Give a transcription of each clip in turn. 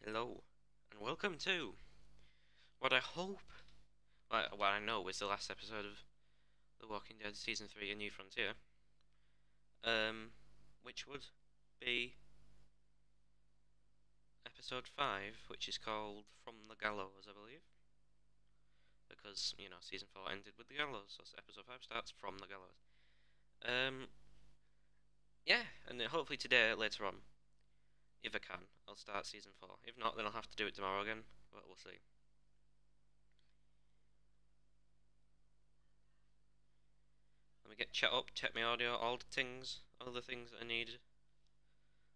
Hello, and welcome to what I hope, what I know is the last episode of The Walking Dead Season 3 A New Frontier, which would be episode 5, which is called From the Gallows, I believe, because, Season 4 ended with the Gallows, so episode 5 starts from the Gallows. Yeah, and then hopefully today, later on, if I can, I'll start Season 4. If not, then I'll have to do it tomorrow again, but we'll see. Let me get chat up, check my audio, all the things, all the things that I need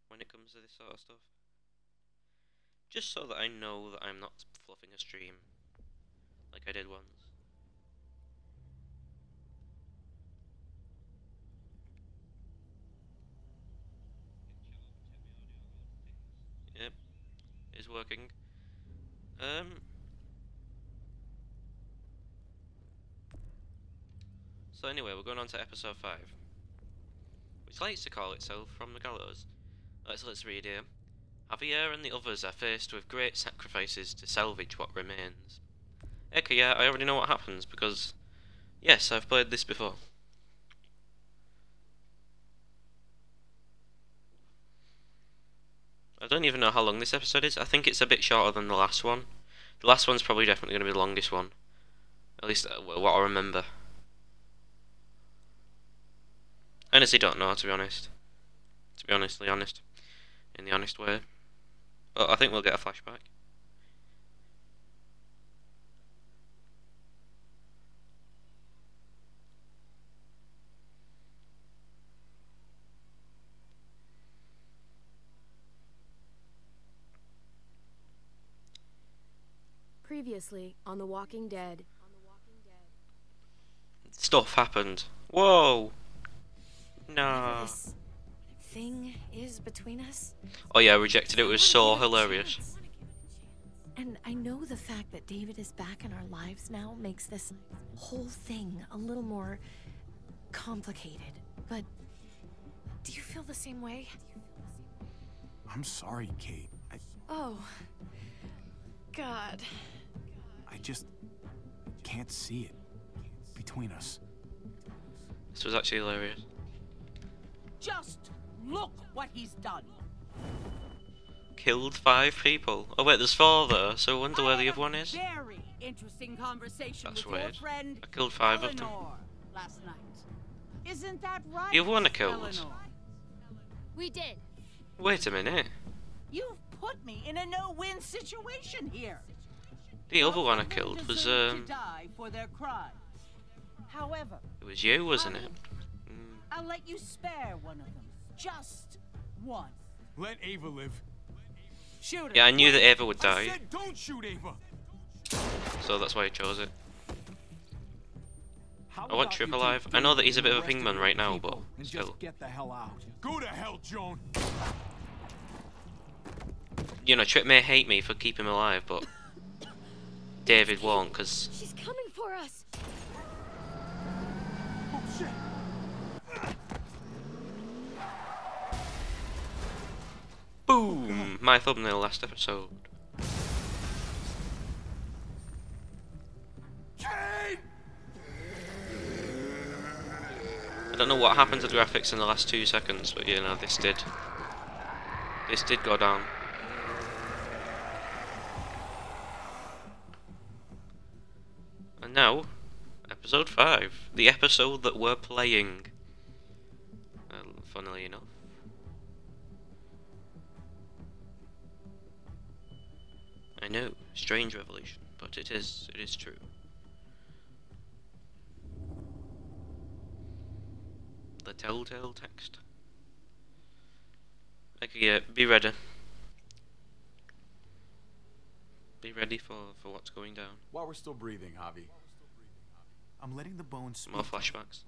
when it comes to this sort of stuff. Just so that I know that I'm not fluffing a stream like I did once. Yep, it's working. So anyway, we're going on to episode 5, which likes to call itself From the Gallows. Let's read here. Javier and the others are faced with great sacrifices to salvage what remains. Okay, yeah, I already know what happens, because, yes, I've played this before. I don't even know how long this episode is. I think it's a bit shorter than the last one. The last one's probably definitely going to be the longest one. At least what I remember. I honestly don't know, to be honest. To be honestly honest. In the honest way. But I think we'll get a flashback. Previously on The Walking Dead. Stuff happened. Whoa! No. This thing is between us. Oh yeah, I rejected it. It was so hilarious. And I know the fact that David is back in our lives now makes this whole thing a little more complicated. But do you feel the same way? I'm sorry, Kate. Oh, God. I just can't see it between us. This was actually hilarious. Just look what he's done. Killed 5 people. Oh wait, there's 4 though, so I wonder where the other one is. Very interesting conversation That's with your weird. friend I killed 5 of them. Eleanor last night. Isn't that right? The other one I killed. Eleanor? We did. Wait a minute. You've put me in a no-win situation here. The other one I Both of them killed was deserve to die for their crimes. However, it was you, wasn't it? I'll let you spare one of them. Just one. Let Ava live. Shoot her. Yeah, I knew that Ava would I die, said don't shoot Ava. so that's why I chose it. How I want about Trip you alive. take I know that David he's a bit of a and the rest pingman your right now, people but and still. just get the hell out. Go to hell, Joan. You know, Trip may hate me for keeping him alive, but David won't, because She's coming for us. Oh shit. boom! My thumbnail last episode. Kate! I don't know what happened to the graphics in the last 2 seconds, but you know, this did go down. And now, episode 5, the episode that we're playing. Funnily enough. I know, strange revelation, but it is true. The telltale text. Okay, yeah, be ready. Be ready for what's going down. While we're still breathing, Javi. I'm letting the bones speak. More flashbacks.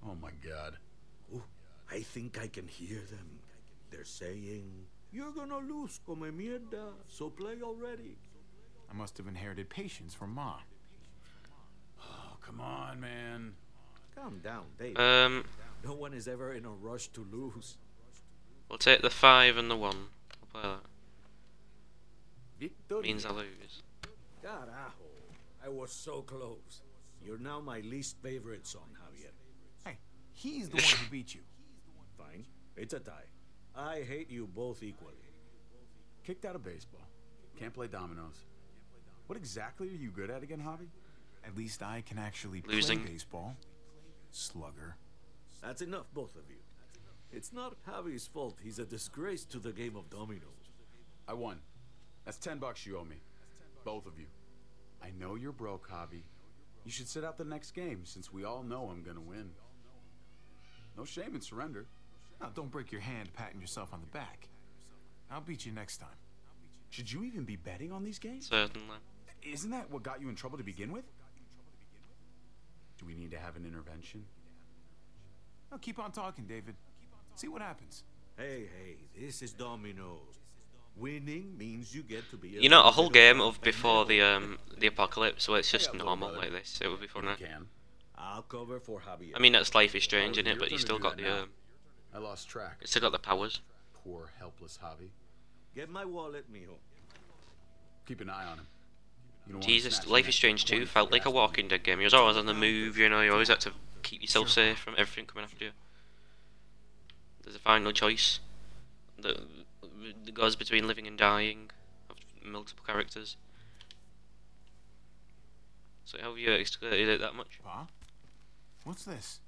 Oh my god. Ooh, I think I can hear them. They're saying, "You're gonna lose, come mierda, so play already." I must have inherited patience from Ma. Oh, come on, man. Calm down, Dave. No one is ever in a rush to lose. We'll take the 5 and the 1. We'll play that. good. Means I lose. Carajo. I was so close. You're now my least favorite son, Javier. Hey, he's the one who beat you. Fine. It's a tie. I hate you both equally. Kicked out of baseball. Can't play dominoes. What exactly are you good at again, Javi? At least I can actually Losing. play baseball. Slugger. That's enough, both of you. It's not Javi's fault. He's a disgrace to the game of dominoes. I won. That's $10 you owe me. Both of you. I know you're broke, Javi. You should sit out the next game, since we all know I'm gonna win. No shame in surrender. Now, don't break your hand patting yourself on the back. I'll beat you next time. Should you even be betting on these games? Certainly. Isn't that what got you in trouble to begin with? Do we need to have an intervention? Now, keep on talking, David. See what happens. Hey, this is dominoes. Winning means you get to be You know, a whole game of before the apocalypse, where it's just Hey, normal brother. like this. It would be If funny. you can. I'll cover for Javier. I mean, that's Life is Strange, Oh, isn't it? your But you turn to still do got that the now. I lost track. you still got the powers. Poor, helpless Javi. Get my wallet, mijo. Keep an eye on him. You don't wanna Jesus, snatch Life him is at Strange 2 one felt for like a asking. Walking Dead game. You was always on the move, you know. You always had to keep yourself safe from everything coming after you. There's a final choice that goes between living and dying of multiple characters. So how have you escalated it that much? Pa? What's this?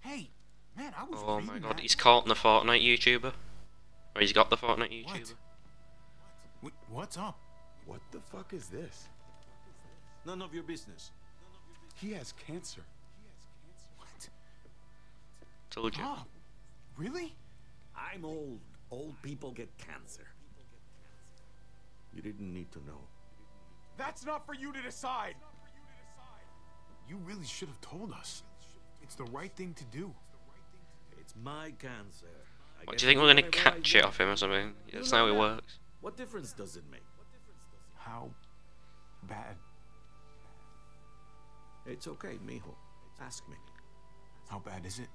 Hey, man, I was Oh reading my god, that. he's caught the Fortnite YouTuber. Or he's got the Fortnite YouTuber. What's up? What the fuck is this? None of your business. He has cancer. What? Told you. Pa? Really? I'm old. Old people get cancer. You didn't need to know. That's not for you to decide. You really should have told us. It's the right thing to do. It's my cancer. I What, get do you think to we're do gonna whatever I catch it want. off him or something? You That's know how it that. works. What difference does it make? How bad? It's okay, mijo. Ask me. How bad is it?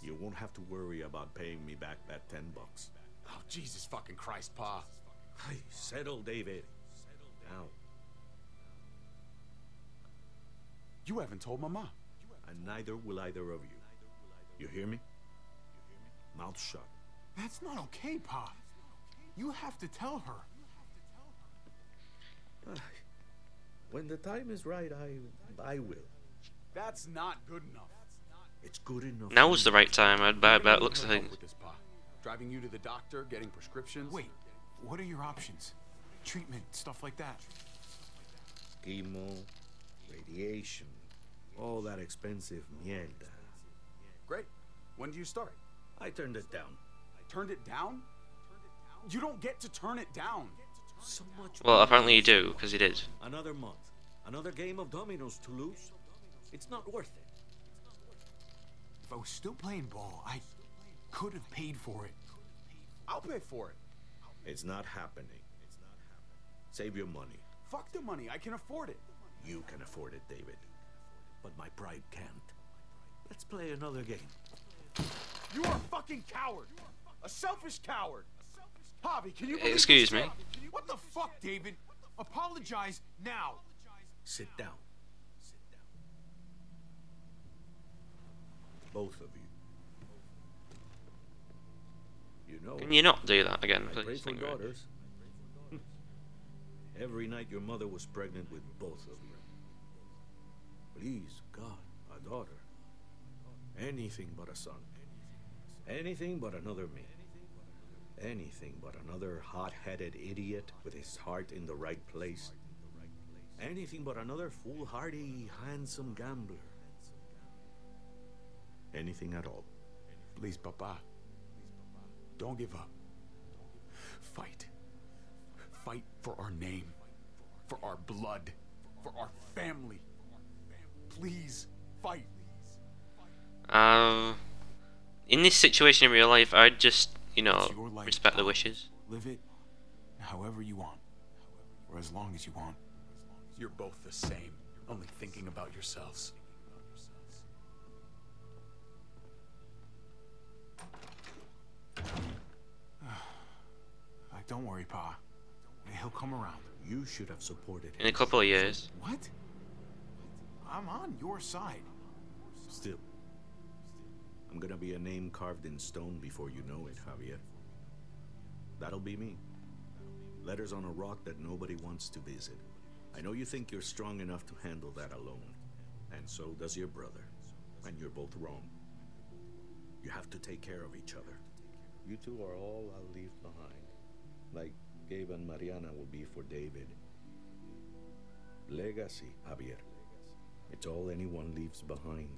You won't have to worry about paying me back that $10. Oh, Jesus fucking Christ, Pa. Hey, settle, David. Now, You haven't told Mama. and neither will either of you. You hear me? Mouth shut. That's not okay, Pa. You have to tell her. When the time is right, I will. That's not good enough. It's good enough. Now for was the me. right time, I'd buy What do you about need looks her of help things. with this, Pa? Driving you to the doctor, getting prescriptions? Wait, what are your options? Treatment, stuff like that. Chemo, radiation, all that expensive mierda. Great. When do you start? I turned it down. Turned it down? You don't get to turn it down. So much. Well, money. apparently you do, because he did. Another month, another game of dominoes to lose. It's not worth it. If I was still playing ball, I could have paid for it. I'll pay for it. It's not happening. Save your money. Fuck the money. I can afford it. You can afford it, David. But my pride can't. Let's play another game. You are a fucking coward. A selfish coward. Javi, can you believe Excuse this me? shit? What the fuck, David? Apologize now. Sit down. Both of you. You know, Can you not do that again, I pray please? for Thank you very much. daughters. Every night your mother was pregnant with both of you. Please, God, a daughter. Anything but a son. Anything but another me. Anything but another hot-headed idiot with his heart in the right place. Anything but another foolhardy, handsome gambler. Anything at all. Please, Papa. Don't give up. Fight. Fight for our name. For our blood. For our family. Please, fight. In this situation in real life, I'd just, you know, It's your life, respect the Pa. wishes. Live it however you want, or as long as you want. You're both the same, only thinking about yourselves. I don't worry, Pa. He'll come around. You should have supported him. In a couple of years. What? I'm on your side. Still, I'm gonna be a name carved in stone before you know it, Javier. That'll be me. Letters on a rock that nobody wants to visit. I know you think you're strong enough to handle that alone. And so does your brother. And you're both wrong. You have to take care of each other. You two are all I'll leave behind. Like Gabe and Mariana will be for David. Legacy, Javier. It's all anyone leaves behind.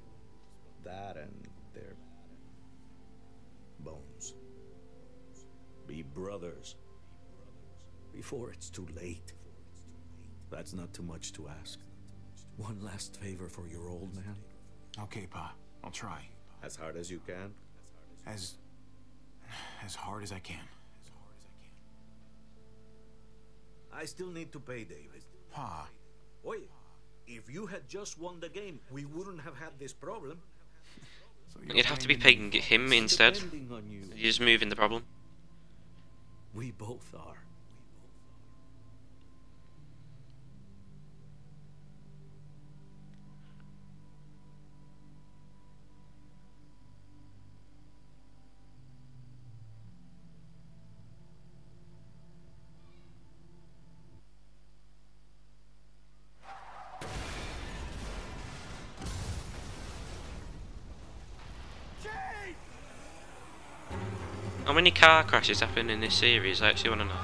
That and their bones. Be brothers. Before it's too late. That's not too much to ask. One last favor for your old man. Okay, Pa. I'll try. As hard as you can. As hard as I can. I still need to pay David. Pa. Oye, if you had just won the game, we wouldn't have had this problem. So You'd have to be paying him instead. Depending on you. You're just moving the problem. We both are. How many car crashes happen in this series? I actually want to know.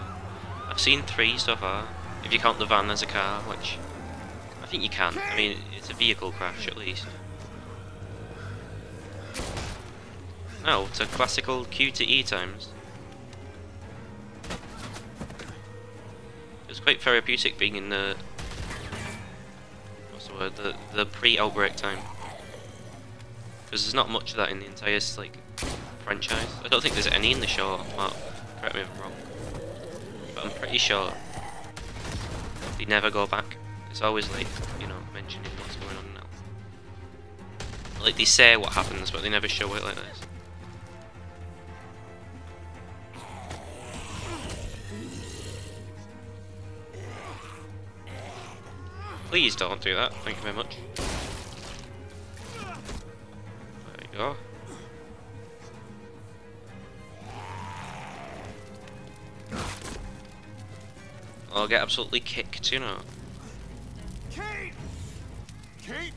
I've seen 3 so far, if you count the van as a car, which I think you can. I mean, it's a vehicle crash at least. Oh, it's a classical Q to E times. It's quite therapeutic being in the... what's the word? The pre-outbreak time. Because there's not much of that in the entire, like, franchise. I don't think there's any in the show. Mark, correct me if I'm wrong. But I'm pretty sure they never go back. It's always like, you know, mentioning what's going on now. Like they say what happens, but they never show it like this. Please don't do that. Thank you very much. There you go. I'll get absolutely kicked, you know. Kate! Kate!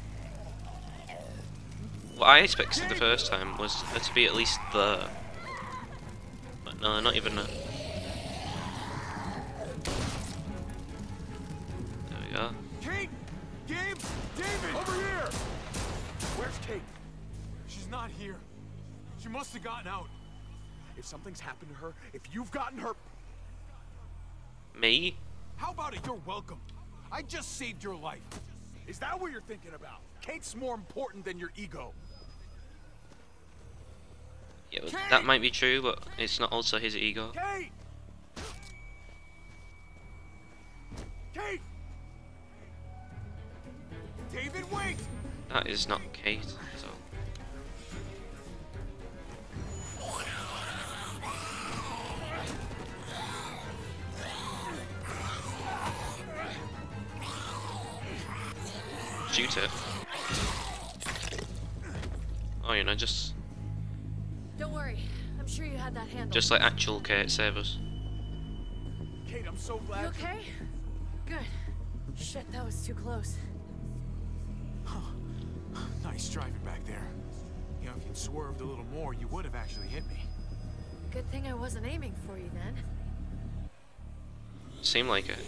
What I expected the first time was there to be at least there. But no, not even there. There we go. Kate! Gabe! David! Over here! Where's Kate? She's not here. She must have gotten out. If something's happened to her, if you've gotten her... Me? How about it? You're welcome. I just saved your life. Is that what you're thinking about? Kate's more important than your ego. Yeah, well, that might be true, but it's not also his ego. Kate! Kate! David, wait! That is not Kate, so... shoot it. Oh, you know, just Don't worry. I'm sure you had that handled. like actual Kate save us. Kate, I'm so glad. You okay? Good. Shit, that was too close. Nice driving back there. You know, if you'd swerved a little more, you would have actually hit me. Good thing I wasn't aiming for you then. Seemed like it.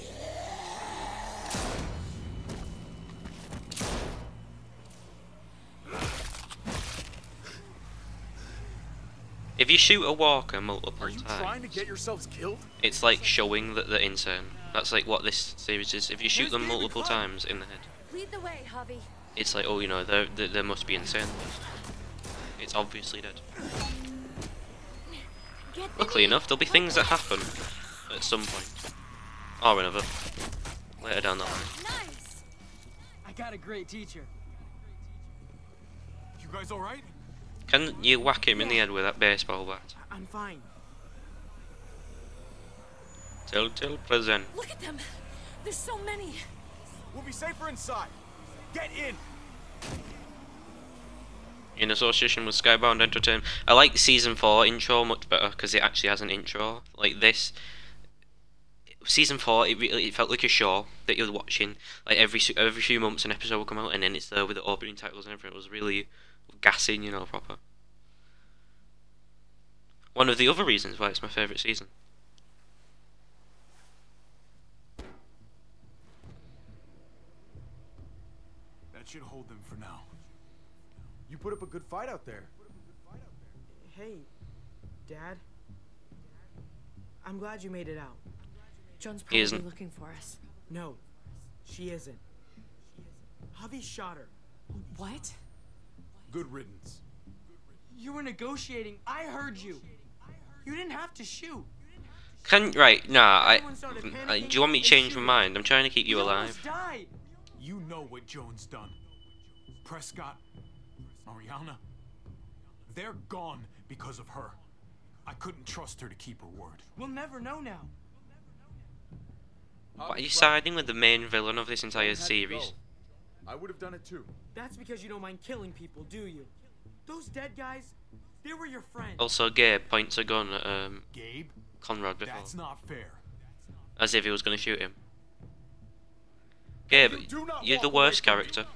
If you shoot a walker multiple Are you trying to times, get yourselves killed? it's like showing that they're insane. That's like what this series is. If you shoot them Where's David multiple Clark? times in the head, Lead the way, Javi. it's like, oh, you know, they must be insane. It's obviously dead. Get Luckily enough, there'll be things that happen at some point, or another, later down the line. Nice. I got a great teacher. You guys all right? Can you whack him in the head with that baseball bat? I'm fine. Telltale present. Look at them! There's so many! We'll be safer inside. Get in. In association with Skybound Entertainment. I like season 4 intro much better because it actually has an intro. Like this, season 4, it felt like a show that you're watching. Like every few months an episode will come out, and then it's there with the opening titles and everything. It was really gassing, you know, proper. One of the other reasons why it's my favourite season. That should hold them for now. You put up a good fight out there. Hey, Dad. I'm glad you made it out. Joan's He probably isn't. looking for us. No, she isn't. Javi shot her. What? Good riddance. You were negotiating. I heard you. You didn't have to shoot. Right, nah, Everyone started do panicking you want me to and change my shooting. mind? I'm trying to keep you We alive. almost died. You know what Joan's done. Prescott, Mariana, they're gone because of her. I couldn't trust her to keep her word. We'll never know now. Why are you siding with the main villain of this entire series? I would have done it too. That's because you don't mind killing people, do you? Those dead guys, they were your friends. Also, Gabe points a gun at Gabe, Conrad before, that's not fair. as if he was going to shoot him. Gabe, You do not you're the walk away worst from me. character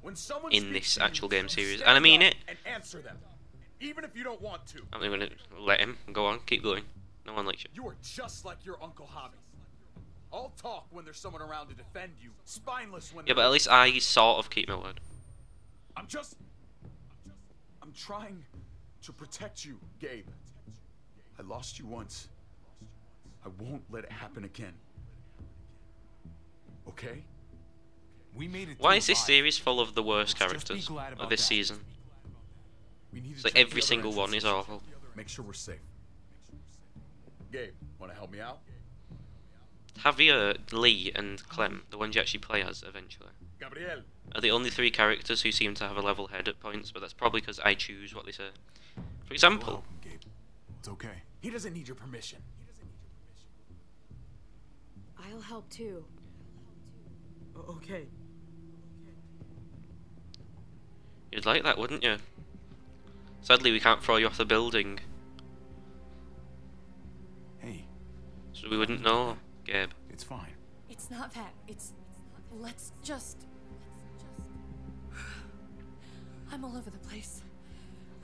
When someone in speaks this to you, actual game you series, stand and I mean up it. And answer them, even if you don't want to. I'm going to let him go on, keep going. No one likes you. You are just like your Uncle Javi. All talk when there's someone around to defend you. Spineless when Yeah, there but at least I sort of keep my word. I'm trying to protect you, Gabe. I lost you once. I won't let it happen again. Okay? We made it. Why through is this alive. series full of the worst Let's just be characters glad of about this that. season? We need to It's like check every the other single one is entrances. awful. Make sure we're safe. Gabe, want to help me out? Javier, Lee, and Clem, the ones you actually play as eventually, Gabriel. are the only 3 characters who seem to have a level head at points, but that's probably because I choose what they say. For We'll example, help him, Gabe. It's okay. He doesn't need your permission. I'll help too. Okay. you'd like that, wouldn't you? Sadly, we can't throw you off the building, Hey, so we wouldn't know, Gabe. it's fine. It's not that. It's... Let's just... I'm all over the place.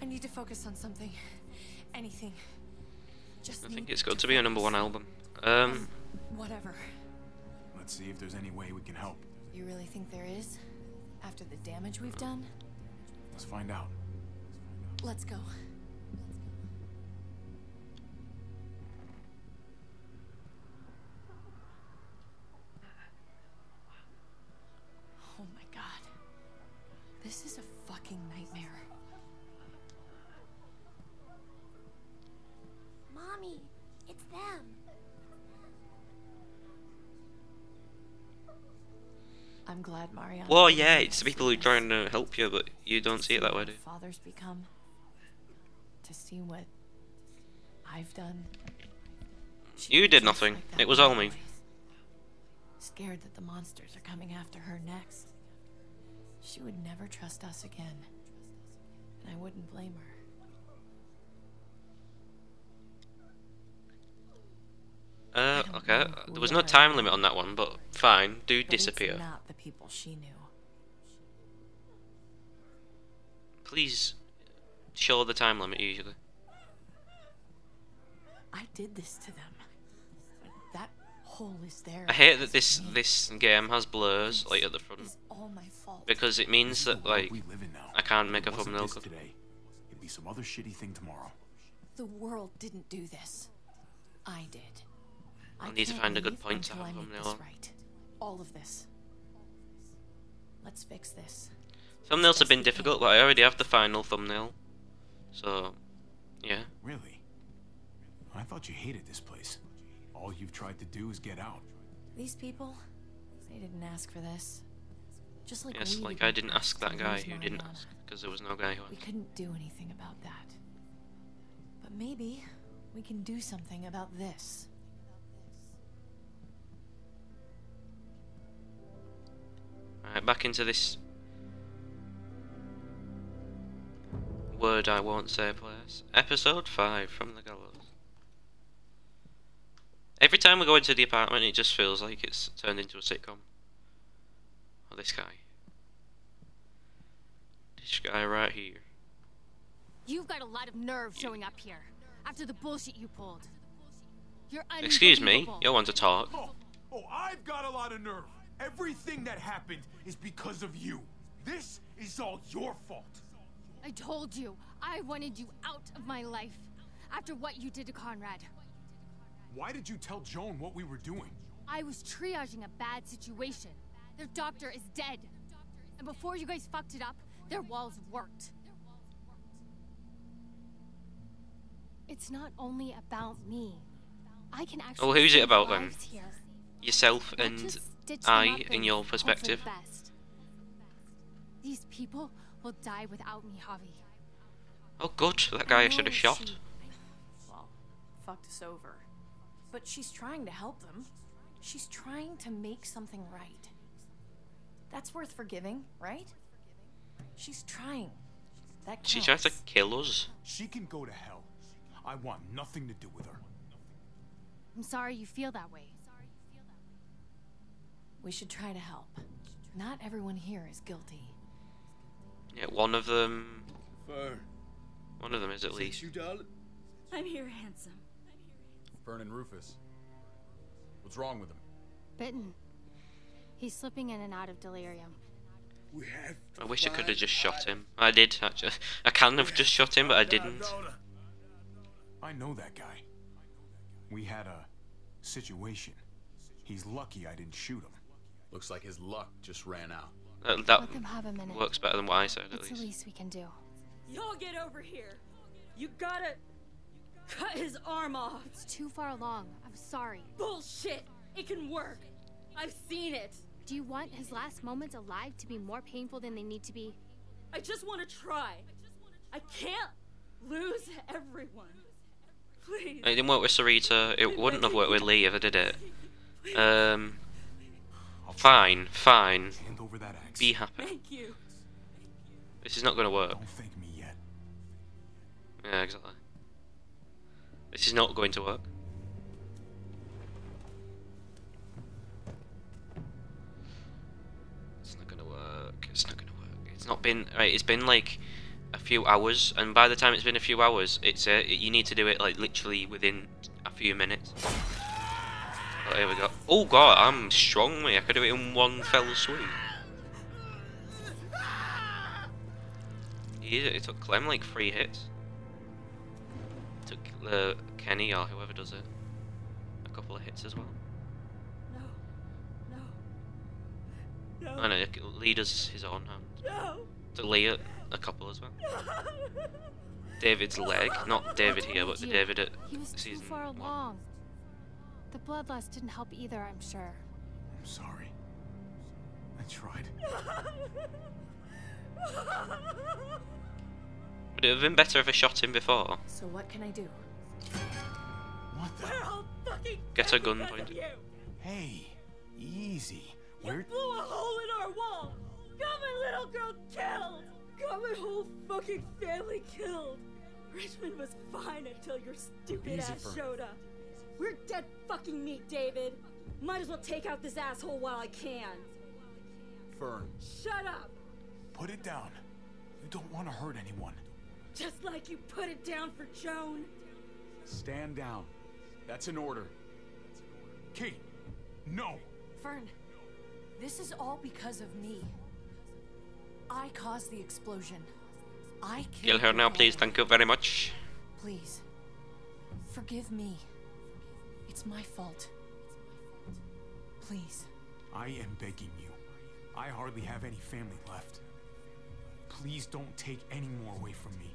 I need to focus on something. Anything. Just I need think it's got to be a #1 album. Whatever. Let's see if there's any way we can help. You really think there is? After the damage we've done? Let's find out. Let's go. Oh my god. This is a fucking nightmare. Mommy, it's them. I'm glad Mariana... Well, yeah, it's the people who are trying to help you, but you don't see it that way, do you? Fathers become... To see what... I've done... She You was did just nothing. like that It was little all me. boy. Scared that the monsters are coming after her next. She would never trust us again. And I wouldn't blame her. don't Okay. know who There was let no her time go. limit on that one, but fine. Do But disappear. It's not the people she knew. Please show the time limit usually. I did this to them. That hole is there. I hate that because of me. this game has blurs like at the This front is all my fault. because it means This is that the world like we live in now. I can't make a It wasn't thumbnail this cut. today. It'd be some other shitty thing tomorrow. The world didn't do this. I did. I need to can't find a good leave point to until have I a make thumbnail this on. right. All of this. Let's fix this. Thumbnails have been Best we difficult, can. but I already have the final thumbnail. So, yeah. Really? I thought you hated this place. All you've tried to do is get out. These people, they didn't ask for this. Just like Yes, we like I didn't didn't ask that to guy lose who didn't Mariana. ask because there was no guy who We asked. couldn't do anything about that. But maybe we can do something about this. Right back into this word I won't say place. Episode 5 from the Gallows. Every time we go into the apartment, it just feels like it's turned into a sitcom. Oh, this guy. This guy right here. You've got a lot of nerve showing up here after the bullshit you pulled. You're Excuse me, unbelievable. you want to talk? Oh, I've got a lot of nerve. Everything that happened is because of you. This is all your fault. I told you, I wanted you out of my life after what you did to Conrad. Why did you tell Joan what we were doing? I was triaging a bad situation. Their doctor is dead. And before you guys fucked it up, their walls worked. It's not only about me. I can actually Well, who's it save about then? lives here. Yourself Not and just stitch them I, up in and your hope for the perspective. best. These people will die without me, Javi. Oh good, that guy I should have shot. Well, fucked us over. But she's trying to help them. She's trying to make something right. That's worth forgiving, right? She's trying. That counts. She tries to kill us. She can go to hell. I want nothing to do with her. I'm sorry you feel that way. We should try to help. Not everyone here is guilty. Yeah, one of them Fern. One of them is at Is least. it you, darling? I'm here, handsome. Fern and Rufus. What's wrong with him? Bitten. He's slipping in and out of delirium. We have to I wish I could have find just shot him. I did, actually. I can have just shot him, but I didn't. I know that guy. We had a situation. He's lucky I didn't shoot him. Looks like his luck just ran out. That Let them have a minute. works better than what I said, at It's the least. least we can do. Y'all get over here. You gotta cut his arm off. It's too far along. I'm sorry. Bullshit. It can work. I've seen it. Do you want his last moments alive to be more painful than they need to be? I just want to try. I can't lose everyone. Please. It didn't work with Sarita. It wouldn't have worked with Lee if I did it. Fine. Hand over that axe. Be happy. Thank you. This is not going to work. Don't thank me yet. Yeah, exactly. This is not going to work. It's not going to work. It's not going to work. It's not been... Right, it's been like a few hours, and by the time it's been a few hours, it's you need to do it like literally within a few minutes. Oh, here we go. Oh god, I'm strong, mate. I could do it in one fell swoop. Yeah, it took Clem like 3 hits. It took Kenny or whoever does it a couple of hits as well. No. I know, Lee does his own hand. No. To Lee a couple as well. David's leg, not David here, but the David at He was too season far 1. along. The blood loss didn't help either, I'm sure. I'm sorry. I tried. Would it have been better if I shot him before? So what can I do? What the? We're all fucking Get a dead gun because pointed. of you. Hey, easy. You blew a hole in our wall. Got my little girl killed. Got my whole fucking family killed. Richmond was fine until your stupid Easy, ass Fern. showed up. We're dead fucking meat, David. Might as well take out this asshole while I can. Fern, Shut up. put it down. You don't want to hurt anyone. Just like you put it down for Joan. Stand down. That's an order. Kate, no. Fern, this is all because of me. I caused the explosion. I Kill killed her now, your please. father. Thank you very much. Please, forgive me. It's my fault. Please. I am begging you. I hardly have any family left. Please don't take any more away from me.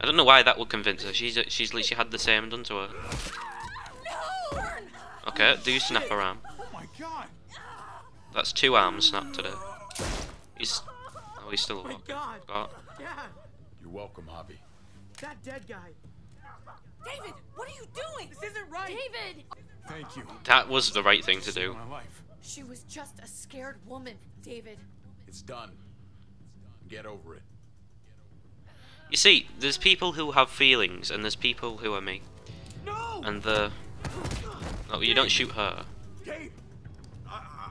I don't know why that would convince her. She's literally had the same done to her. No! Okay, do snap her arm. Oh my god! That's 2 arms snapped today. He's still Oh my alive. God. God. Dad, You're welcome, Javi. that dead guy. David, what are you doing? This isn't right. David! Thank you. That was the right thing to do. My life. She was just a scared woman, David. It's done. Get over it. You see, there's people who have feelings, and there's people who are me. No! And the... Oh, you don't shoot her. Gabe!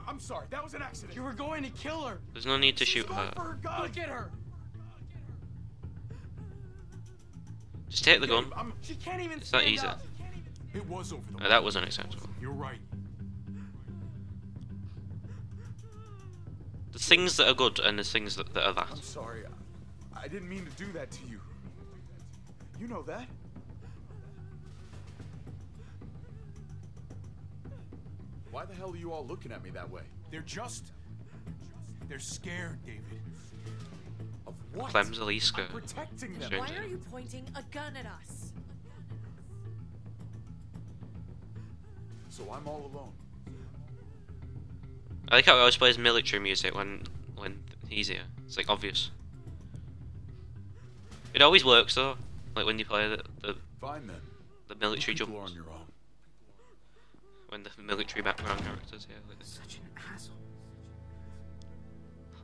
I'm sorry, that was an accident. You were going to kill her. There's no need to shoot She's going her. for her gun. Look at her. Just take the gun. She can't even It's that stand easy. up. It was over the No, that was unacceptable. You're right. There's things that are good, and there's things that are that. I'm sorry. I didn't mean to do that to you. You know that. Why the hell are you all looking at me that way? They're scared, David. Of what? Clumsily scared. I'm protecting them. Strange. Why are you pointing a gun at us? So I'm all alone. I like how he always plays military music when he's here. It's like obvious. It always works though. Like when you play the Fine then. military You jumps. people are on your own. When the military background characters here. Like this. Such an asshole.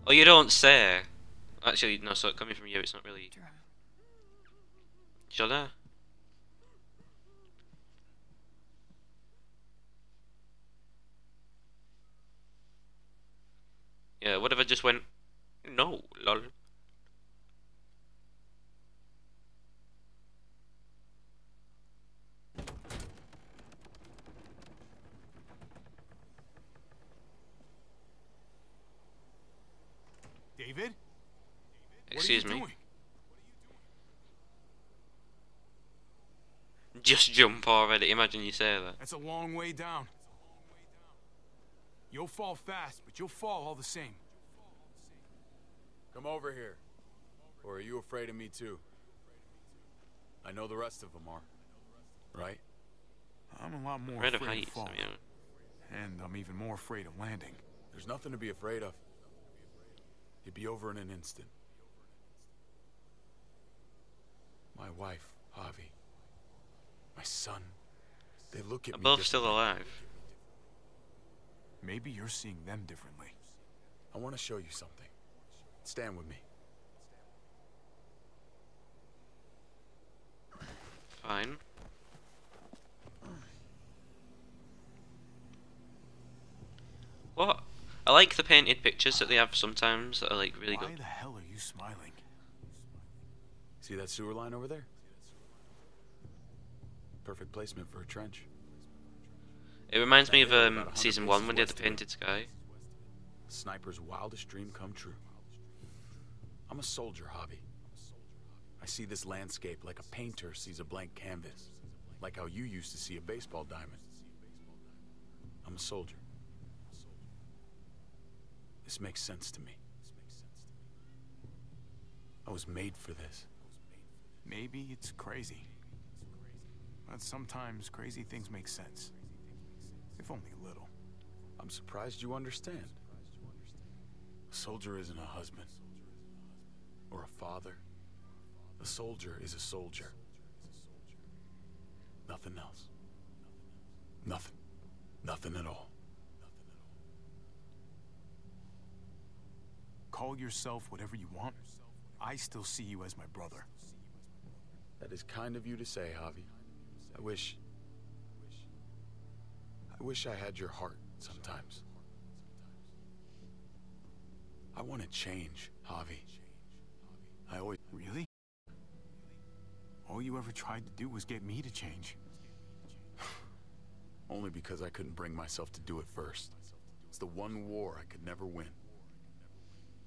Oh, you don't say. Actually, no. So coming from you, it's not really. Should I? Yeah. What if I just went? No, lol. David? Excuse what are you me. doing? Just jump already. Imagine you say that. That's a long way down. You'll fall fast, but you'll fall all the same. Come over here. Or are you afraid of me too? I know the rest of them are. Right? I'm a lot more Afraid of afraid heights. of falling. I mean, And I'm even more afraid of landing. There's nothing to be afraid of. It'd be over in an instant. My wife, Javi. My son. They look at they're me both still differently. alive. Maybe you're seeing them differently. I want to show you something. Stand with me. Fine. What? I like the painted pictures that they have sometimes that are like really Why good. the hell are you smiling? See that sewer line over there? Perfect placement for a trench. It reminds me of About 100 season paces 1 when they had the west of it. painted sky. Sniper's wildest dream come true. I'm a soldier, Javi. I see this landscape like a painter sees a blank canvas. Like how you used to see a baseball diamond. I'm a soldier. This makes sense to me. I was made for this. Maybe it's crazy. But sometimes crazy things make sense. If only a little. I'm surprised you understand. A soldier isn't a husband. Or a father. A soldier is a soldier. Nothing else. Nothing. Nothing at all. Call yourself whatever you want. I still see you as my brother. That is kind of you to say, Javi. I wish I had your heart sometimes. I want to change, Javi. I always... Really? All you ever tried to do was get me to change. Only because I couldn't bring myself to do it first. It's the one war I could never win.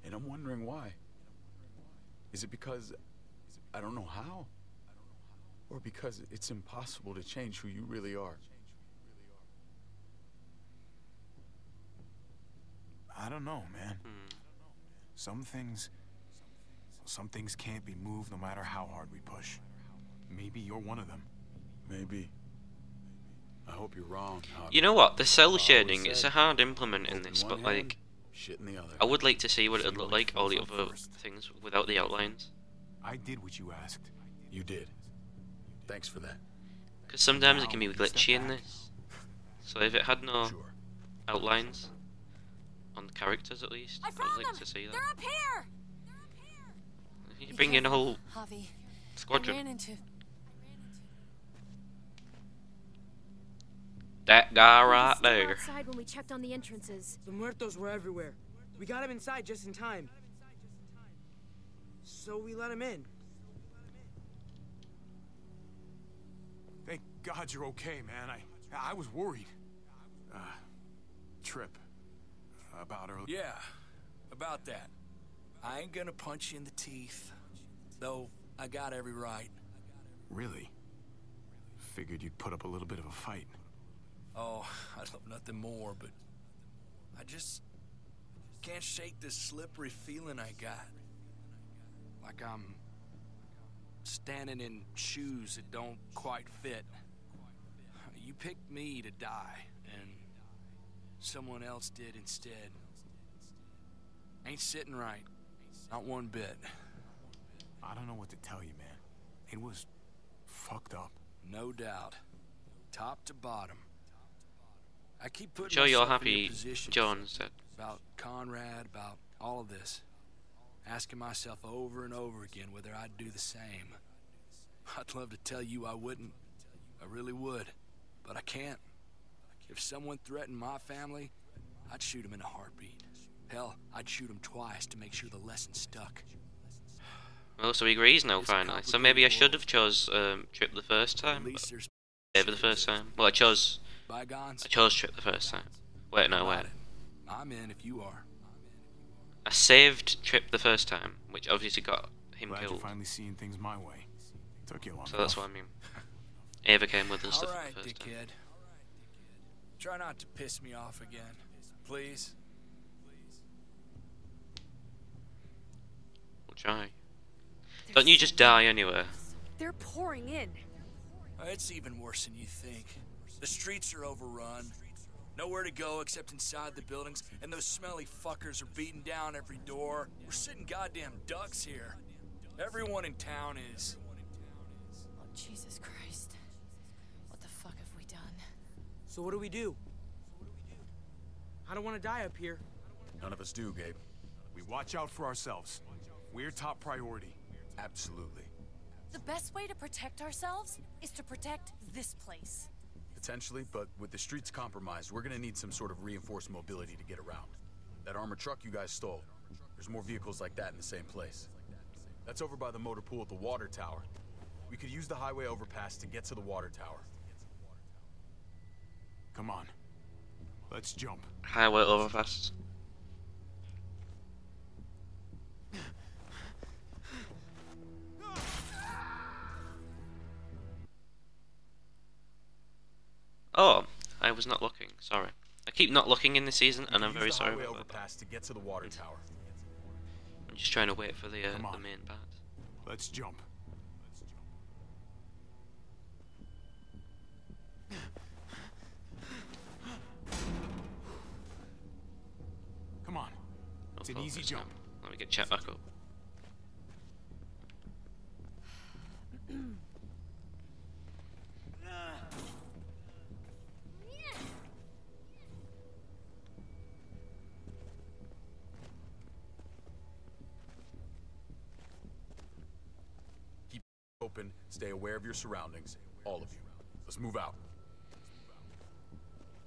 And I'm wondering why. Is it because I don't know how? Or because it's impossible to change who you really are? I don't know, man. Some things can't be moved no matter how hard we push. Maybe you're one of them. Maybe. I hope you're wrong, Javi. You know what? The cell always shading, it's a said, hard implement in open this, one but hand, like, shit in the other. I would like to see what See it'd look what like, all the fills up other first. things, without the outlines. I did what you asked. You did. Thanks for that. Because sometimes it Now, can be you step glitchy in back. this. So if it had no Sure. outlines, on the characters at least. I I'd found like them! to see that. They're up here! You bring in a whole Javi. I squadron. ran into... That guy He was right still there. outside when we checked on the entrances. The muertos were everywhere. We got him inside just in time. So we let him in. Thank God you're okay, man. I was worried. Trip. About earlier. Yeah, about that. I ain't gonna punch you in the teeth. Though, I got every right. Really? Figured you'd put up a little bit of a fight. Oh, I'd love nothing more, but... I just... can't shake this slippery feeling I got. Like I'm... standing in shoes that don't quite fit. You picked me to die, and... someone else did instead. Ain't sitting right. Not one bit. I don't know what to tell you, man. It was... fucked up. No doubt. Top to bottom. I keep putting Sure you're myself in your happy, position. John said. About Conrad, about all of this. Asking myself over and over again whether I'd do the same. I'd love to tell you I wouldn't. I really would. But I can't. If someone threatened my family, I'd shoot him in a heartbeat. Hell, I'd shoot him twice to make sure the lesson stuck. Well, so he agrees now It's a finally. So maybe I should have complicated chose Trip the first At time. least there's Maybe the first time. Well, I chose bygones. Trip the first time. Wait, no, wait. I'm in if you are. I saved Trip the first time, which obviously got him Glad you're killed. finally seeing things my way. Took you long So that's enough. what I mean. Ava came with us the Alright, first time. dickhead. Try not to piss me off again. Please? We'll try. Don't you just die anywhere? They're pouring in. It's even worse than you think. The streets are overrun. Nowhere to go except inside the buildings, and those smelly fuckers are beating down every door. We're sitting goddamn ducks here. Everyone in town is. Oh, Jesus Christ. What the fuck have we done? So what do we do? I don't want to die up here. None of us do, Gabe. We watch out for ourselves. We're top priority. Absolutely. The best way to protect ourselves is to protect this place. Potentially, but with the streets compromised, we're gonna need some sort of reinforced mobility to get around. That armored truck you guys stole, there's more vehicles like that in the same place. That's over by the motor pool at the water tower. We could use the highway overpass to get to the water tower. Come on. Let's jump. Highway overpass. Oh, I was not looking. Sorry. I keep not looking in this season, and I'm very sorry Use the highway about that. overpass to get to the water tower. I'm just trying to wait for the Come on. main part. Let's jump. Come on. No It's an easy focus jump. now. Let me get chat back up. Keep open, stay aware of your surroundings, all of you. Let's move out.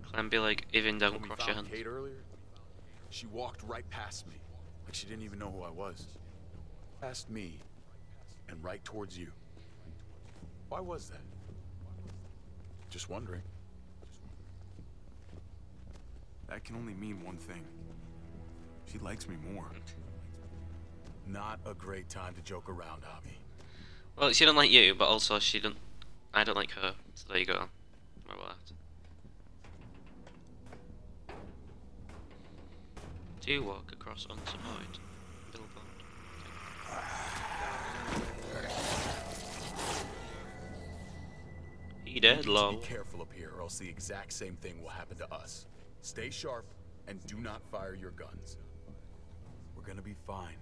Climb be like, even down, When we cross your found hands. Kate earlier, she walked right past me, like she didn't even know who I was. Past me, and right towards you. Why was that? Just wondering. That can only mean one thing. She likes me more. Not a great time to joke around, Javi. Well, she don't like you, but also she don't. I don't like her. So there you go. More about that. Do you walk across unsupported billboard? He dead, lol. Be careful up here, or else the exact same thing will happen to us. Stay sharp, and do not fire your guns. We're gonna be fine.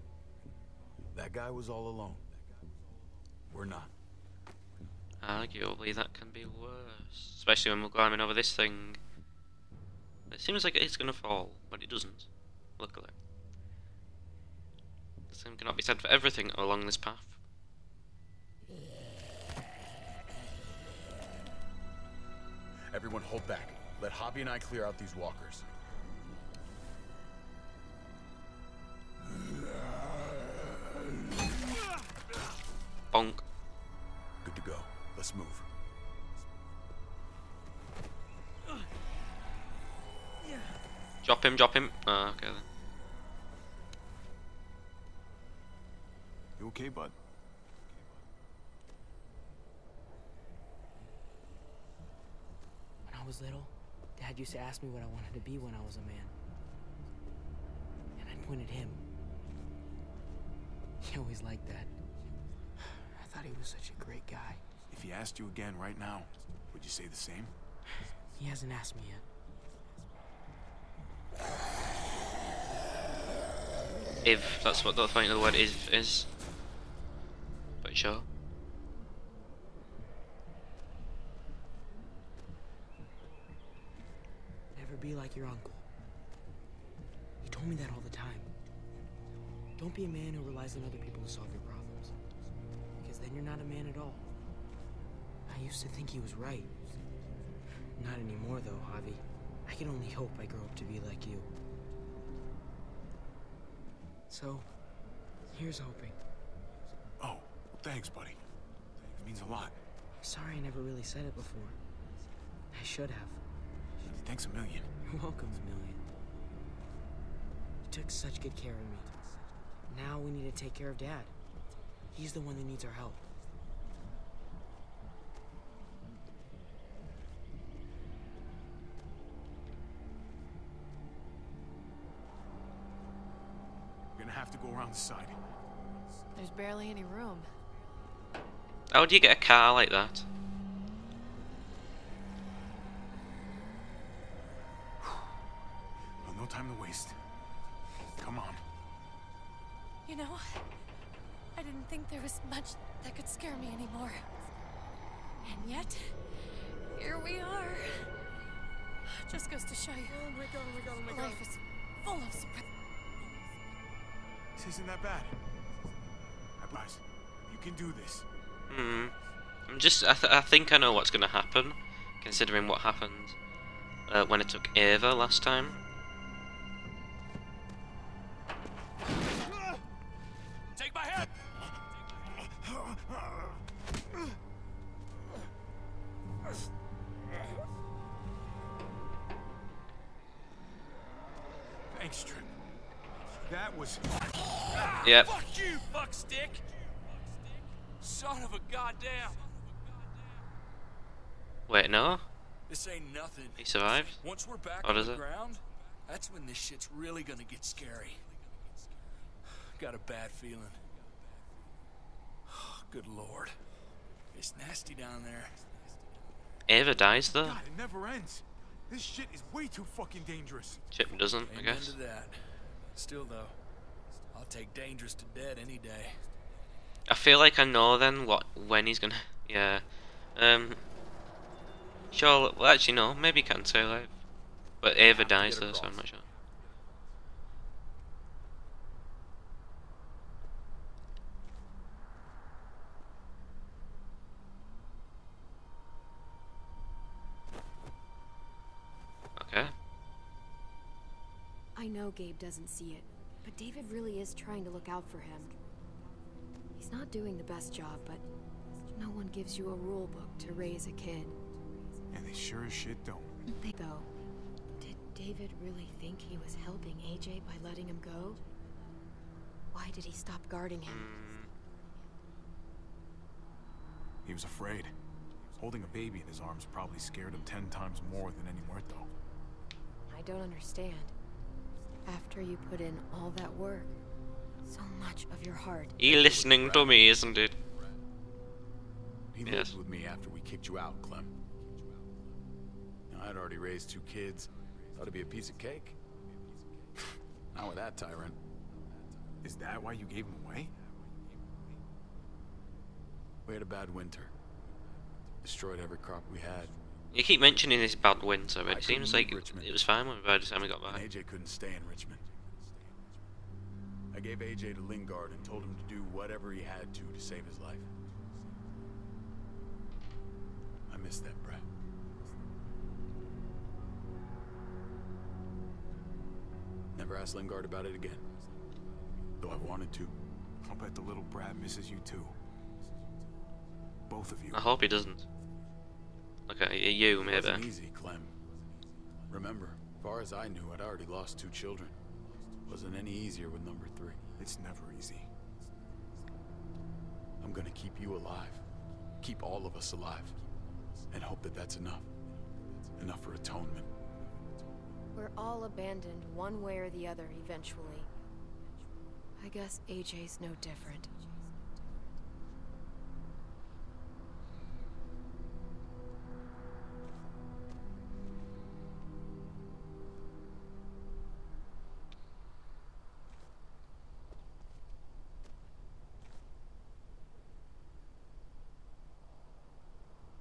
That guy was all alone. We're not. Arguably, that can be worse. Especially when we're climbing over this thing. It seems like it's gonna fall, but it doesn't. luckily. The same cannot be said for everything along this path. Everyone hold back. Let Hobby and I clear out these walkers. Bonk. Good to go. Let's move. Drop him, drop him. Oh, okay then. You okay, bud? When I was little, Dad used to ask me what I wanted to be when I was a man. And I'd point at him. He always liked that. I thought he was such a great guy. If he asked you again right now, would you say the same? He hasn't asked me yet. If that's what the point of the word is. But sure. Never be like your uncle. He told me that all the time. Don't be a man who relies on other people to solve your problems. Because then you're not a man at all. I used to think he was right. Not anymore though, Javi. I can only hope I grow up to be like you. So, here's hoping. Oh, thanks, buddy. It means a lot. I'm sorry I never really said it before. I should have. Thanks a million. You're welcome, a million. You took such good care of me. Now we need to take care of Dad. He's the one that needs our help. We're gonna have to go around the side. There's barely any room. How do you get a car like that? Well, no time to waste. Come on. You know, I didn't think there was much that could scare me anymore. And yet, here we are. Just goes to show you. Oh my god, oh my god, oh my god. Life is full of surprises. This isn't that bad. Guys, you can do this. I think I know what's gonna happen, considering what happened when it took Ava last time. Take my head! Thanks, Trip. That was... Yep. Fuck you, fuckstick! Son of a goddamn! Wait, no? This ain't nothing. He survived? Once we're back Or on does the it? ground, that's when this shit's really gonna get scary. Got a bad feeling. Good lord. It's nasty down there. Ava dies though? God, it never ends. This shit is way too fucking dangerous. Chip doesn't, I Amen guess. to that. Still though, I'll take dangerous to dead any day. I feel like I know then when he's gonna... Yeah. Sure, well actually no, maybe he can stay alive. But Ava dies though, so I'm not sure. Okay. I know Gabe doesn't see it, but David really is trying to look out for him. He's not doing the best job, but no one gives you a rule book to raise a kid. And they sure as shit don't. Though, did David really think he was helping AJ by letting him go? Why did he stop guarding him? He was afraid. Holding a baby in his arms probably scared him 10 times more than any muerto. I don't understand. After you put in all that work, so much of your heart... He listening to me, isn't it? He lived with me after we kicked you out, Clem. Now, I'd already raised 2 kids. Thought it'd be a piece of cake. Not with that tyrant. Is that why you gave him away? We had a bad winter. Destroyed every crop we had. You keep mentioning this bad winter, but it seems like it was fine by the time we got back. AJ couldn't stay in Richmond. I gave AJ to Lingard and told him to do whatever he had to save his life. I miss that brat. Never asked Lingard about it again. Though I wanted to. I'll bet the little brat misses you too. Both of you. I hope he doesn't. Look at you, maybe. It wasn't easy, Clem. Remember, as far as I knew, I'd already lost 2 children. Wasn't any easier with number 3. It's never easy. I'm gonna keep you alive. Keep all of us alive. And hope that that's enough. Enough for atonement. We're all abandoned one way or the other eventually. I guess AJ's no different.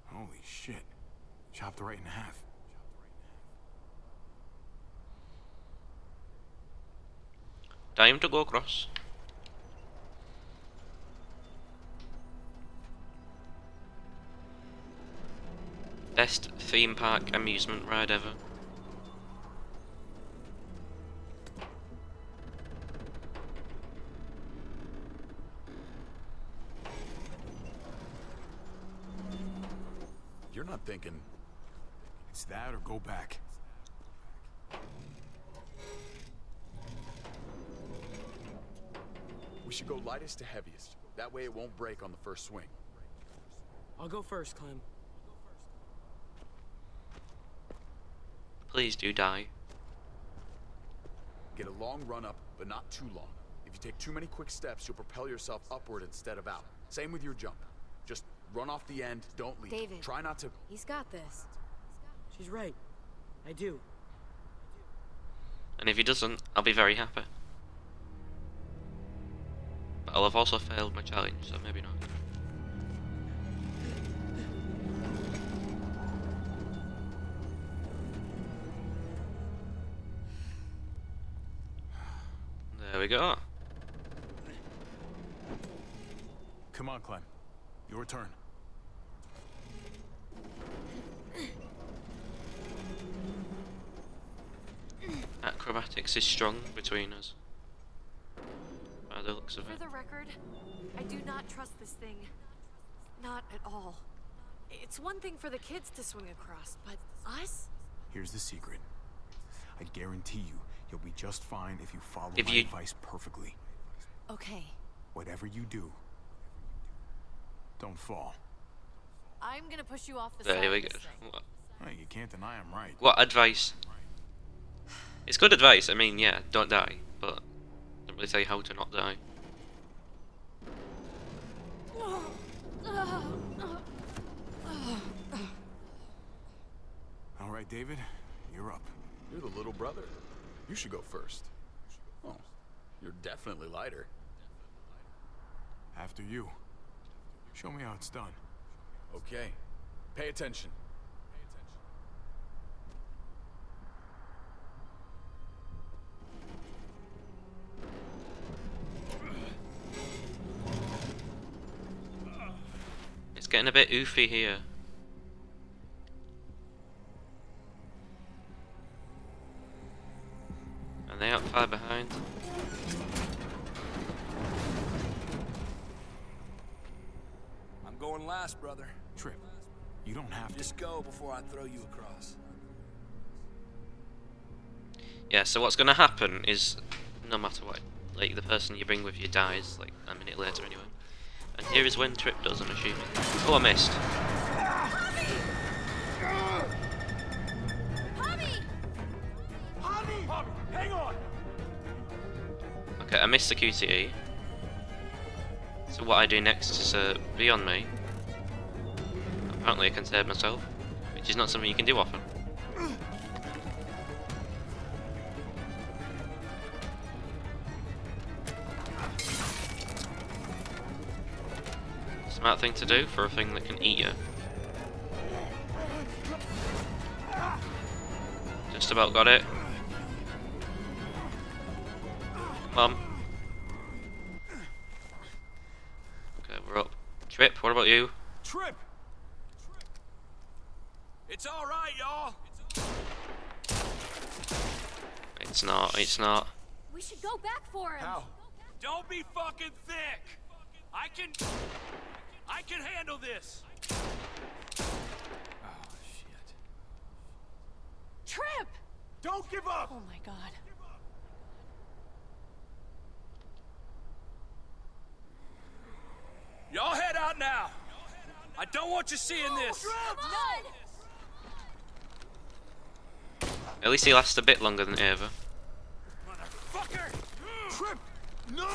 Holy shit. Chopped right in half. Time to go across. Best theme park amusement ride ever. You're not thinking... It's that or go back. We should go lightest to heaviest. That way it won't break on the first swing. I'll go first, Clem. Please do die. Get a long run up, but not too long. If you take too many quick steps, you'll propel yourself upward instead of out. Same with your jump. Just run off the end, don't leave. David, try not to... He's got this. She's right. I do. And if he doesn't, I'll be very happy. But I'll have also failed my challenge, so maybe not. There we go. Come on, Clem. Your turn. Acrobatics is strong between us. By the looks of For it. the record, I do not trust this thing. Not at all. It's one thing for the kids to swing across, but us? Here's the secret. I guarantee you'll be just fine if you follow If my you- advice perfectly. Okay. Whatever you do, don't fall. I'm gonna push you off the There side we of go. this thing. What, Hey, you can't deny I'm right. what advice? It's good advice. I mean, yeah, don't die, but don't really tell you how to not die. All right, David, you're up. You're the little brother. You should go first. Oh, you're definitely lighter. After you. Show me how it's done. Okay. Pay attention. It's getting a bit oofy here. And they aren't far behind. I'm going last, brother. Trip, you don't have to. Just go before I throw you across. Yeah, so what's gonna happen is, no matter what, like, the person you bring with you dies, like, a minute later anyway. And here is when Trip does, I'm assuming. Oh, I missed. Hang on! Okay, I missed the QTE. So what I do next is beyond me. Apparently I can save myself, which is not something you can do often. Smart thing to do for a thing that can eat you. Just about got it. Come on. Trip, what about you? Trip! It's all right, y'all. It's not, it's not. We should go back for him. How? Don't be fucking thick. I can handle this. Oh, shit. Trip! Don't give up! Oh my god. Y'all head out now. I don't want you seeing this. At least he lasts a bit longer than Ava. Motherfucker! Trip! No!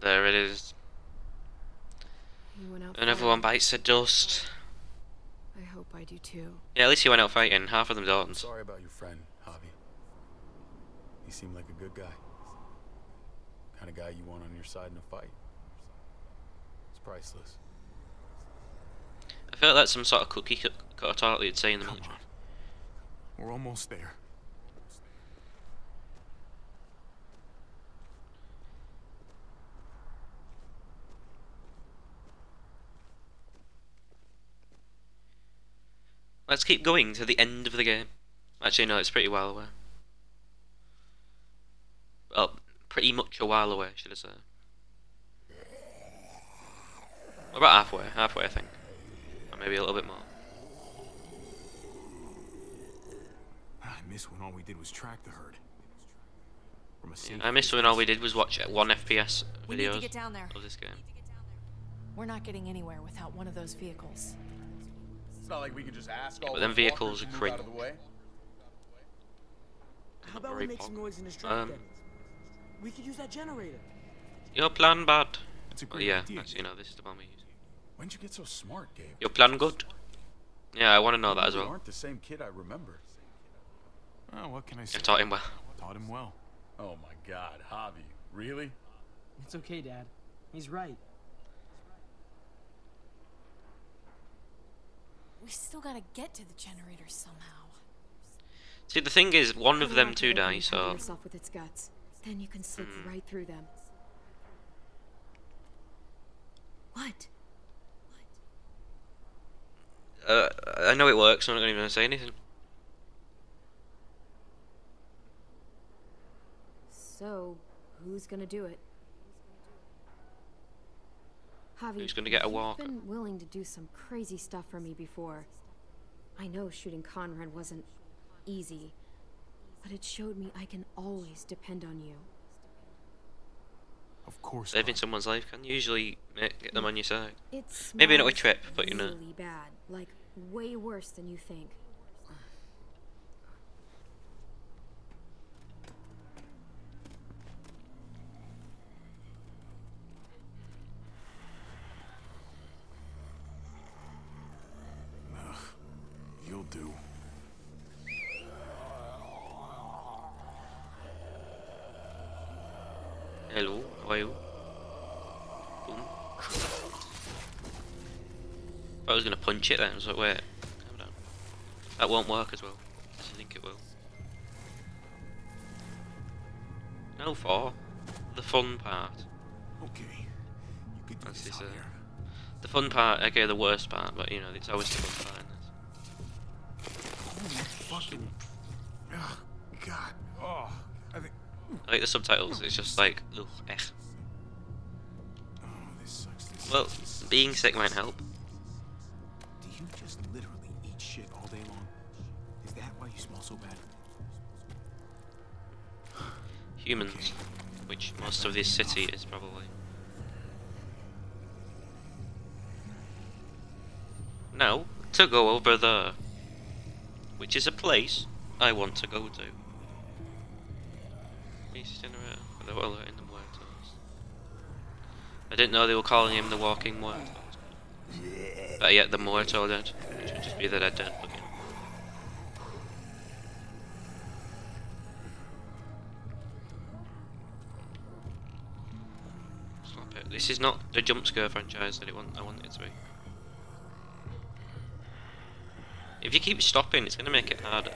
There it is. You went out And everyone bites the dust. I hope I do too. Yeah, at least he went out fighting. Half of them I'm don't. sorry about your friend, Javi. He seemed like a good guy. Kind of guy you want on your side in a fight. It's priceless. I feel like that's some sort of cookie cutter talk that you'd say in the military. We're almost there. Let's keep going to the end of the game. Actually, no, it's pretty while away. Well, pretty much a while away, should I say. We're about halfway I think. Or maybe a little bit more. I miss when all we did was track the herd. From a safe I miss when all we did was watch 1 FPS We need to videos get down there. of this game. We're not getting anywhere without one of those vehicles. It's not like we could just ask Yeah, all but them those vehicles walkers to are move cringe. out of the way. How about Very we make some pog. noise in this truck then? We could use that generator. Your plan bad. That's a Oh great yeah, idea. actually no, this is the one we use. When'd you get so smart, Gabe? Your plan good? Yeah, I want to know that as You well. aren't the same kid I remember. Oh, what can I say? I taught him well. Taught him well. Oh my God, Javi, really? It's okay, Dad. He's right. We still gotta get to the generator somehow. See, the thing is, one of Cut them off two and open die, and cover so... yourself with its guts. Then you can slip right through them. What? I know it works, so I'm not even going to say anything. So, who's gonna do it? Javi, Who's gonna get a walk? You've been willing to do some crazy stuff for me before. I know shooting Conrad wasn't easy, but it showed me I can always depend on you. Of course. Saving someone's life can usually get them on your side. It's Maybe not with Trip, but you know. really bad, like way worse than you think. You'll do. Hello, how are you? Boom. I was going to punch it then, I was like, wait, calm down. That won't work as well, as I think it will. No, for the fun part. Okay. You could do That's this this, out here. the fun part, okay, the worst part, but you know, it's always the fun part in this. Holy fucking. Oh, God. Oh, I think. I like the subtitles, it's just like, ugh, eh. Oh, this sucks. This Well, sucks. being sick might help. Do you just literally eat shit all day long? Is that why you smell so bad? Humans, Okay. which most of this city is probably. Now, to go over there, which is a place I want to go to. Well, in the Muertos. I didn't know they were calling him the Walking Muertos. But yet the Muerto dead, which would just be the dead, but you know. Stop it. This is not the jump scare franchise that I want it to be. If you keep stopping, it's going to make it harder.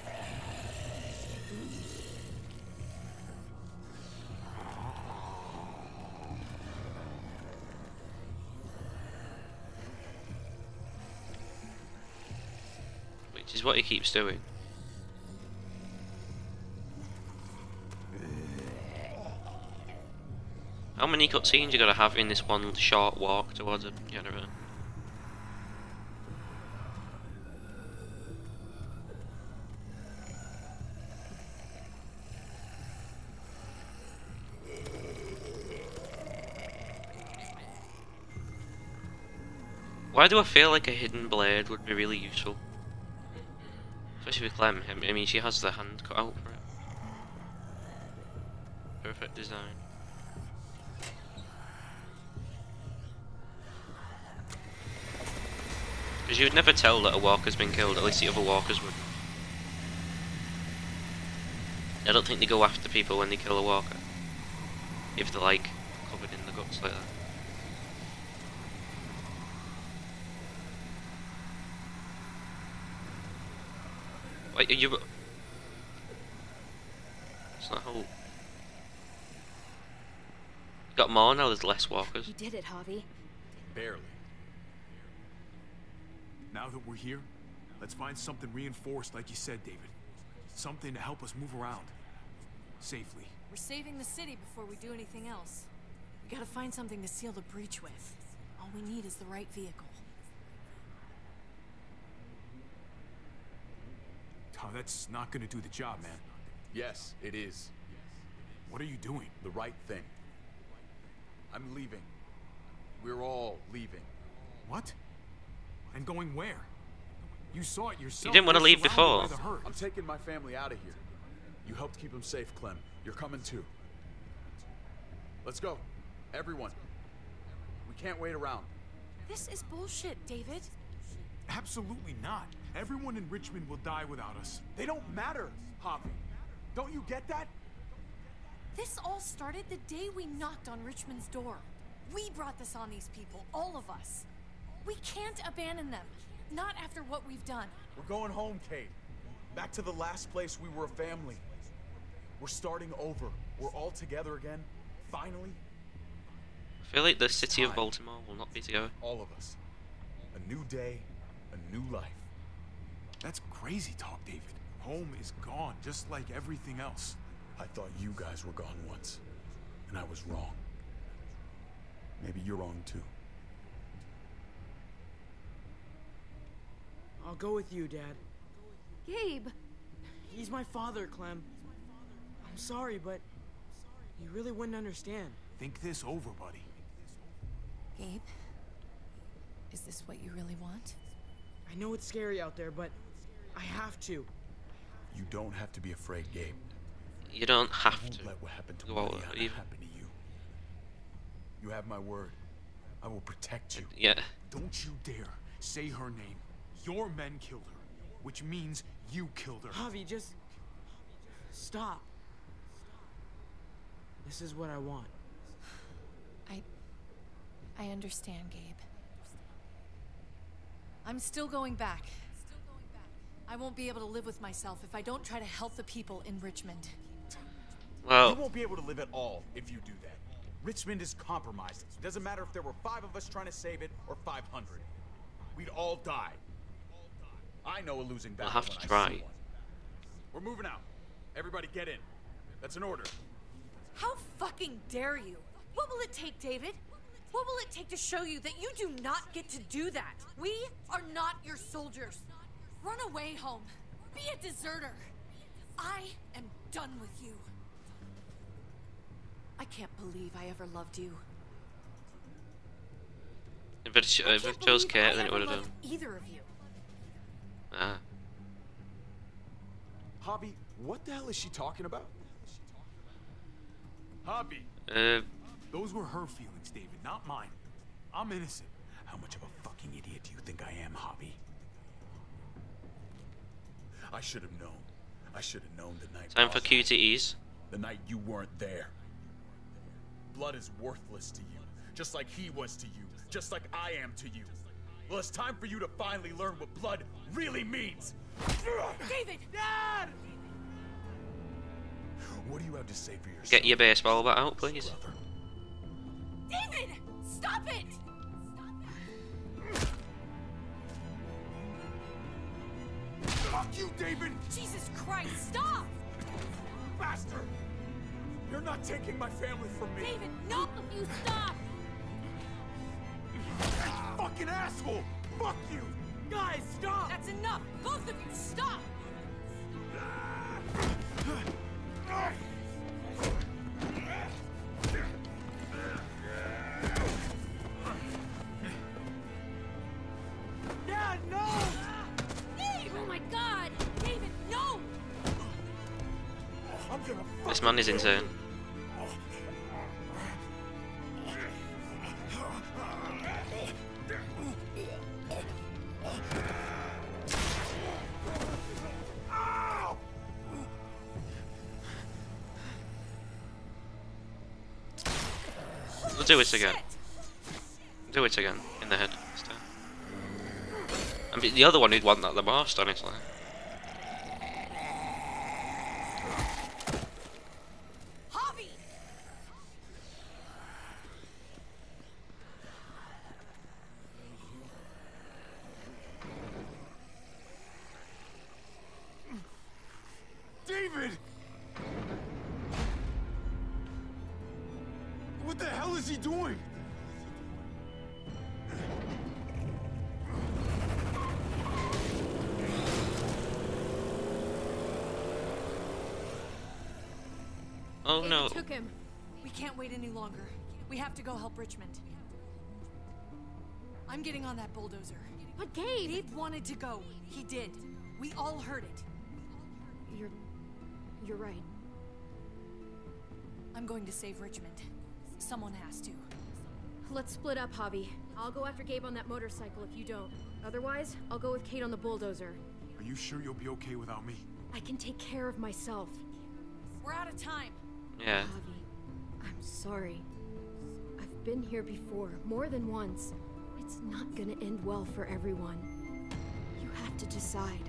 is what he keeps doing. How many cutscenes you gotta have in this one short walk towards a generator? Why do I feel like a hidden blade would be really useful? Especially with Clem. I mean, she has the hand cut out for it. Perfect design. Because you would never tell that a walker's been killed, at least the other walkers would. I don't think they go after people when they kill a walker. If they're like, covered in the guts like that. Wait, are you... It's not how... You got more now, there's less walkers. You did it, Javi. Barely. Now that we're here, let's find something reinforced like you said, David. Something to help us move around. Safely. We're saving the city before we do anything else. We gotta find something to seal the breach with. All we need is the right vehicle. Oh, that's not gonna do the job, man. Yes, it is. What are you doing? The right thing. I'm leaving. We're all leaving. What? And going where? You saw it yourself. You didn't want to leave before. I'm taking my family out of here. You helped keep them safe, Clem. You're coming too. Let's go. Everyone. We can't wait around. This is bullshit, David. Absolutely not. Everyone in Richmond will die without us. They don't matter, Javi. Don't you get that? This all started the day we knocked on Richmond's door. We brought this on these people, all of us. We can't abandon them. Not after what we've done. We're going home, Kate. Back to the last place we were a family. We're starting over. We're all together again. Finally. I feel like the city of Baltimore will not be together. All of us. A new day, a new life. That's crazy talk, David. Home is gone, just like everything else. I thought you guys were gone once, and I was wrong. Maybe you're wrong too. I'll go with you, Dad. Gabe! He's my father, Clem. I'm sorry, but you really wouldn't understand. Think this over, buddy. Gabe, is this what you really want? I know it's scary out there, but I have to. You don't have to be afraid, Gabe. You don't have to. Let what happened to go out Mariana happen to you. You have my word. I will protect you. Yeah. Don't you dare say her name. Your men killed her, which means you killed her. Javi, just stop. This is what I want. I understand, Gabe. I'm still going back. I won't be able to live with myself if I don't try to help the people in Richmond. Well, you won't be able to live at all if you do that. Richmond is compromised. It doesn't matter if there were 5 of us trying to save it or 500. We'd all die. I know a losing battle we'll have when to I try. see one. We're moving out. Everybody get in. That's an order. How fucking dare you? What will it take, David? What will it take to show you that you do not get to do that? We are not your soldiers. Run away home. Be a deserter. I am done with you. I can't believe I ever loved you. if it chose Kate, then it would have done. Either of you. Ah. Javi, what the hell is she talking about? Javi. Those were her feelings, David, not mine. I'm innocent. How much of a fucking idiot do you think I am, Javi? I should have known. I should have known the night. Time for QTEs. The night you weren't there. Blood is worthless to you, just like he was to you, just like I am to you. Well, it's time for you to finally learn what blood really means. David! Dad! What do you have to say for yourself? Get your baseball bat out, please. Brother? David! Stop it! Fuck you, David! Jesus Christ, stop! Bastard! You're not taking my family from me! David, no! You stop! Fucking asshole! Fuck you! Guys, stop! That's enough! Both of you, stop! Dad, no! Dave! Oh my God! David, no! I'm gonna This man is insane. We'll do it again. Do it again in the head. I mean, the other one who'd want that the most, honestly. Javi! David! What the hell is he doing? Oh no. Took him. We can't wait any longer. We have to go help Richmond. I'm getting on that bulldozer. But Gabe! Gabe wanted to go. He did. We all heard it. You're right. I'm going to save Richmond. Someone has to. Let's split up, Javi. I'll go after Gabe on that motorcycle if you don't. Otherwise, I'll go with Kate on the bulldozer. Are you sure you'll be okay without me? I can take care of myself. We're out of time. Yeah. Javi, I'm sorry. I've been here before, more than once. It's not gonna end well for everyone. You have to decide.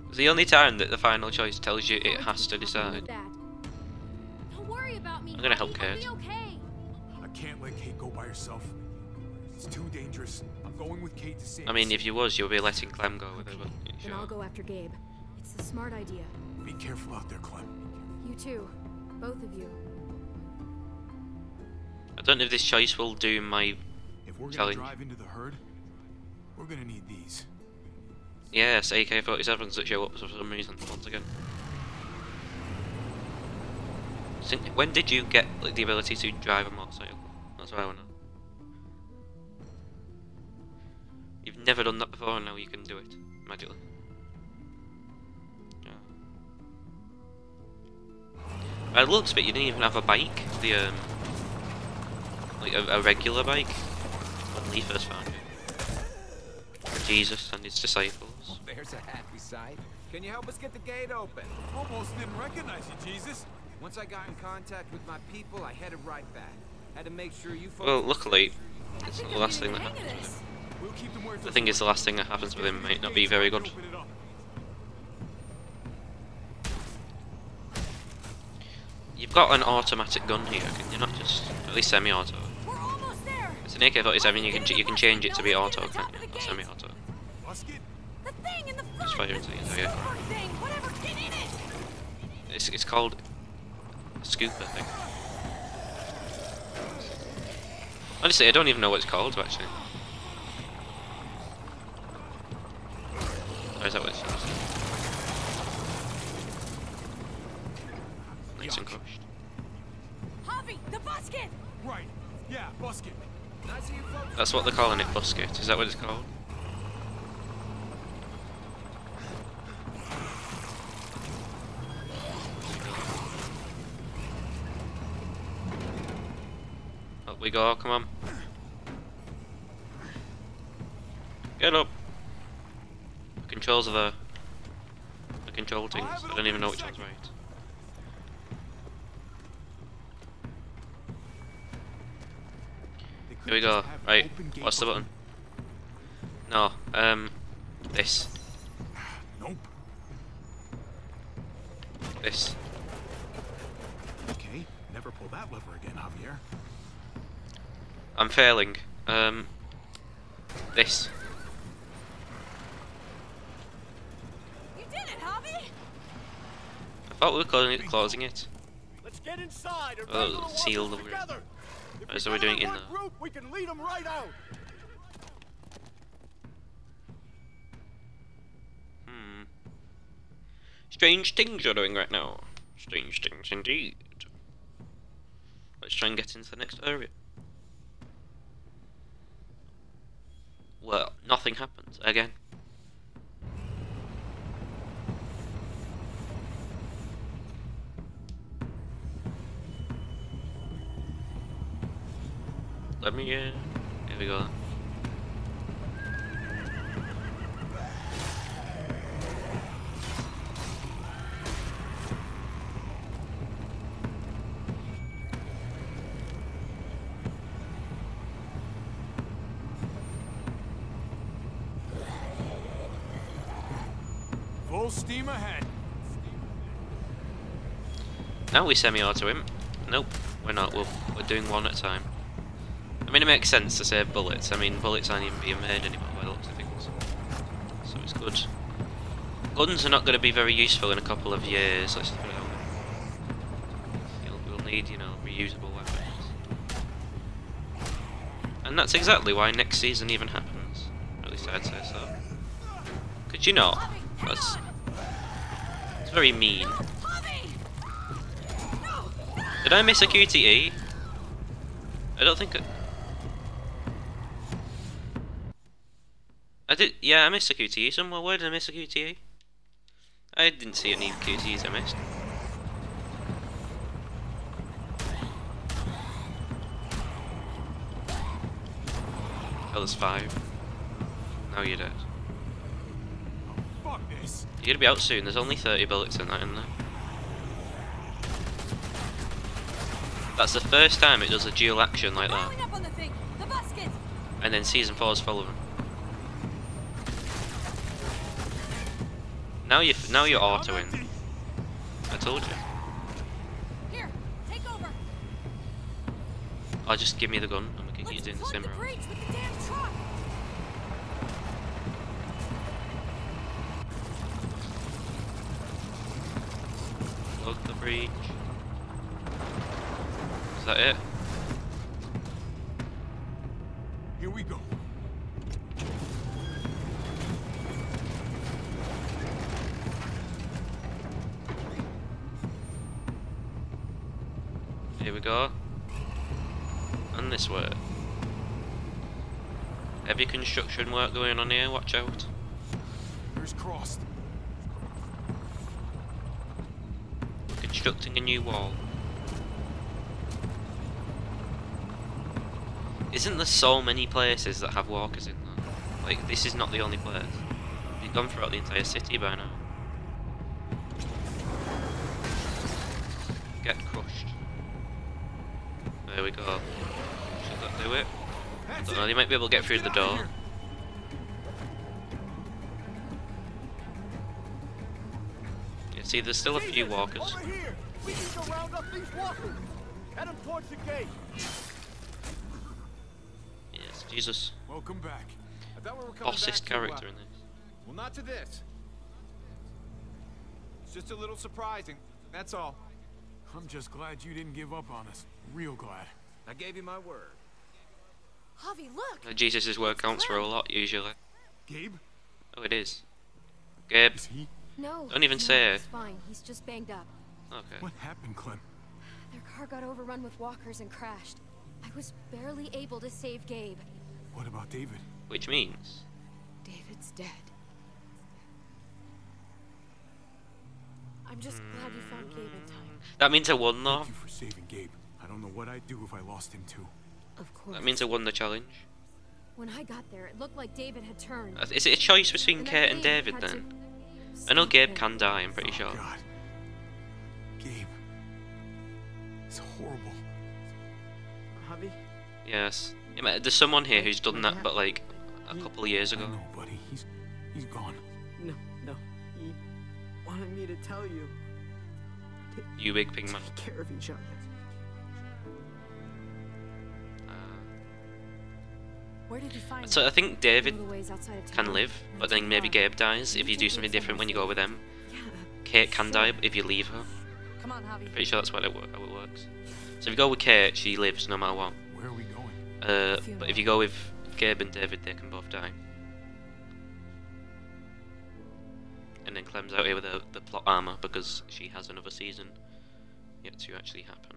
It's the only time that the final choice tells you it has to decide. Don't worry about me. I'm gonna help I'll Kate. be okay. I can't let Kate go by herself. It's too dangerous. I'm going with Kate to save I mean, us. if you was, you'll be letting Clem go with her, but Then I'll go after Gabe. It's a smart idea. Be careful out there, Clem. You too. Both of you. I don't know if this choice will do my If we're gonna challenge. drive into the herd, we're gonna need these. Yes, AK-47s that show up for some reason, once again. When did you get like the ability to drive a motorcycle? That's what I want to know. You've never done that before, and now you can do it magically. Yeah. It looks, but you didn't even have a bike. The like a regular bike when Lee first found it. For Jesus and his disciples. Well, there's a happy sight. Can you help us get the gate open? Almost didn't recognize you, Jesus. Once I got in contact with my people, I headed right back. Had to make sure you folks... Well, luckily, it's the last thing that happens with him. We'll keep them where The thing is, the last thing that happens with him might not be very good. You've got an automatic gun here, can you not just, at least semi-auto? We're almost there. It's an AK-47, you can change it to be auto, can't you? Not semi-auto. The thing in the front. Just fire into the entire car. Thing, whatever, get in it. It's called a scooper thing. Honestly, I don't even know what it's called, actually. Or is that what it's called? Nice and crushed. Javi, the busket. Right. Yeah, busket. That's what they're calling it, busket. Is that what it's called? Up we go, come on. Get up. The controls are there. The control things. I don't even know which one's right. Here we go. Right, what's the button? No, this. Nope. This. Okay, never pull that lever again, Javier. I'm failing. This. Oh, we're closing it. Let's get inside and Oh, sealed the room. together. Right, so we're doing it in one there. group, we can lead them right out. Strange things you're doing right now. Strange things indeed. Let's try and get into the next area. Well, nothing happens again. Let me, here we go. Full steam ahead. Now we semi-auto him. Nope, we're not. We're doing one at a time. I mean, it makes sense to save bullets. I mean, bullets aren't even being made anymore by the looks of things. So it's good. Guns are not going to be very useful in a couple of years. Let's put it that way. We'll need, you know, reusable weapons. And that's exactly why next season even happens. At least I'd say so. Could you not? That's... It's very mean. Did I miss a QTE? I don't think I did. Yeah, I missed a QTE somewhere. Where did I miss a QTE? I didn't see any QTEs I missed. Oh, there's 5. Now you're dead. Fuck this. You're gonna be out soon. There's only 30 bullets in that, isn't there? That's the first time it does a dual action like that. And then season 4's following. Now you're autoing. I told you. Here, take over. Oh, just give me the gun and we can keep doing the same round. Plug the breach. Is that it? Here we go. Here we go. And this way. Heavy construction work going on here, watch out. Here's crossed. Constructing a new wall. Isn't there so many places that have walkers in there? Like, this is not the only place. We've gone throughout the entire city by now. Get crushed. There we go. Should that do it? Don't know, they might be able to get through the door. Yeah, see, there's still a few walkers. Over here. We need to round up these walkers. Head them towards the gate. Yes, Jesus. Welcome back. I thought we were coming Bossest back character to, in this. Well, not to this. It's just a little surprising. That's all. I'm just glad you didn't give up on us. Real glad. I gave you my word. Javi, look. Jesus' word counts for a lot, usually. Gabe? Oh, it is. Gabe. Is he? No. Don't even no, say it. He's fine. He's just banged up. Okay. What happened, Clem? Their car got overrun with walkers and crashed. I was barely able to save Gabe. What about David? Which means? David's dead. I'm just glad you found Gabe in time. That means I won, though. Thank you for saving Gabe. I don't know what I'd do if I lost him too. Of course. That means I won the challenge. When I got there, it looked like David had turned. Is it a choice between And Kate that and Gabe David, had then? to I know stop Gabe him. can die, I'm pretty sure. God. Gabe. It's horrible. Javi? Yes. There's someone here who's done that, but like, a couple of years ago. I know, buddy. He's gone. No. He wanted me to tell you. You big pig man. Take care of each other. Where did you find So I think David A little ways outside of can town. live, but then maybe Gabe dies if you do something different when you go with them. Yeah. Kate can die if you leave her. Come on, Javi. Pretty sure that's how it works. So if you go with Kate, she lives no matter what. Where are we going? But if you go with Gabe and David, they can both die. And then Clem's out here with the plot armor because she has another season yet to actually happen.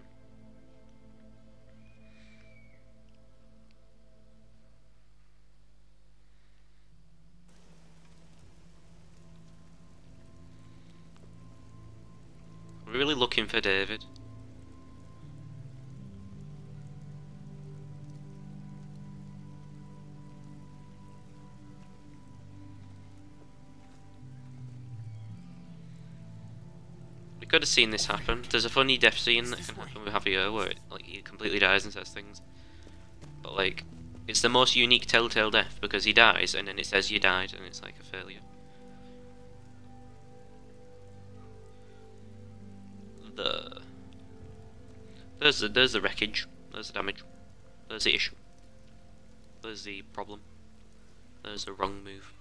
I'm really looking for David. We could have seen this happen. There's a funny death scene that can happen with Javier where he completely dies and says things. But like, it's the most unique Telltale death because he dies and then it says you died and it's like a failure. There's the wreckage. There's the damage. There's the issue. There's the problem. There's the wrong move.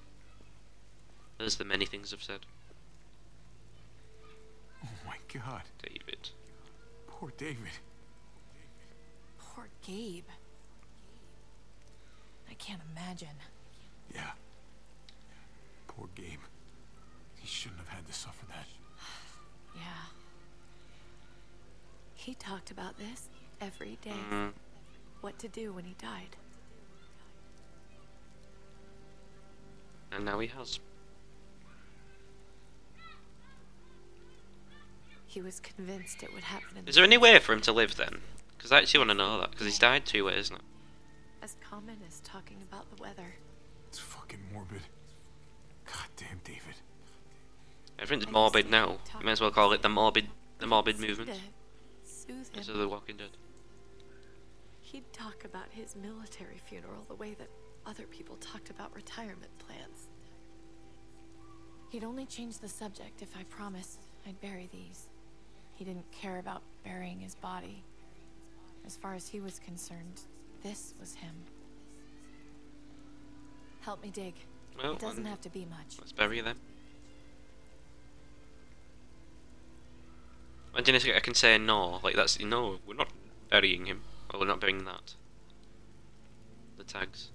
There's the many things I've said. Oh my God. David. Poor David. Poor Gabe. I can't imagine. Yeah. Poor Gabe. He shouldn't have had to suffer that. Yeah. He talked about this every day. What to do when he died. And now he has. He was convinced it would happen in Is there any way for him to live then? Because I actually want to know that, because he's died 2 ways, isn't it? as common as talking about the weather. It's fucking morbid. God damn, David. Everything's morbid now. You may as well call it the morbid movement. Soothe Instead him. of the Walking Dead. He'd talk about his military funeral the way that other people talked about retirement plans. He'd only change the subject if I promised I'd bury these. He didn't care about burying his body. As far as he was concerned, this was him. Help me dig. Well, it doesn't have to be much. Let's bury them. Imagine if I can say no, like that's no, we're not burying him, or we're not burying that. The tags.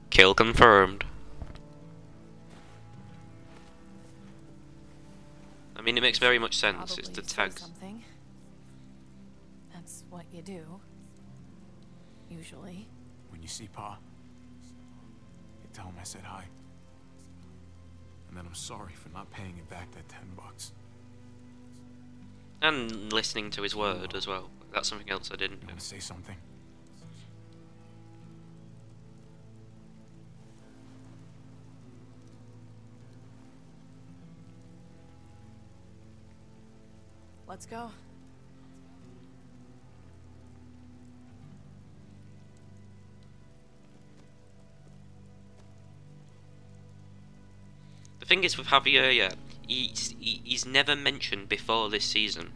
Kill confirmed. I mean, it makes very much sense. It's the tags. Something. That's what you do. Usually. When you see Pa, you tell him I said hi. And then I'm sorry for not paying him back that $10. And listening to his word as well. That's something else I didn't do. You want to say something? Let's go. The thing is with Javier, yeah, he's never mentioned before this season,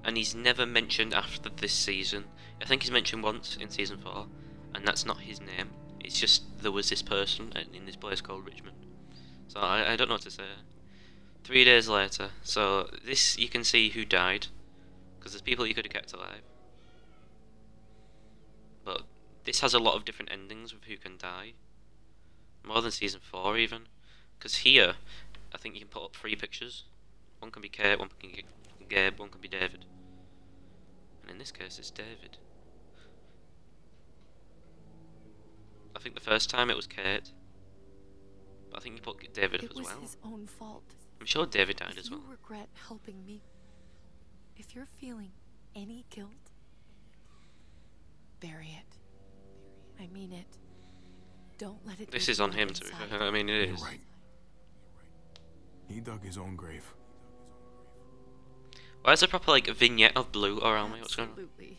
and he's never mentioned after this season. I think he's mentioned once in season 4, and that's not his name. It's just there was this person in this place called Richmond. So I don't know what to say. 3 days later, so this you can see who died, because there's people you could have kept alive. But this has a lot of different endings with who can die, more than season 4 even. Because here, I think you can put up 3 pictures. One can be Kate, one can be Gabe, one can be David. And in this case, it's David. I think the first time it was Kate. But I think you put David up as well. It was his own fault. I'm sure David died as well. If you regret helping me, if you're feeling any guilt, bury it. I mean it. Don't let it. This is on him, to be fair. I mean, it is. You're right. He dug his own grave. Why is there a proper like vignette of blue around me? What's going on? Absolutely.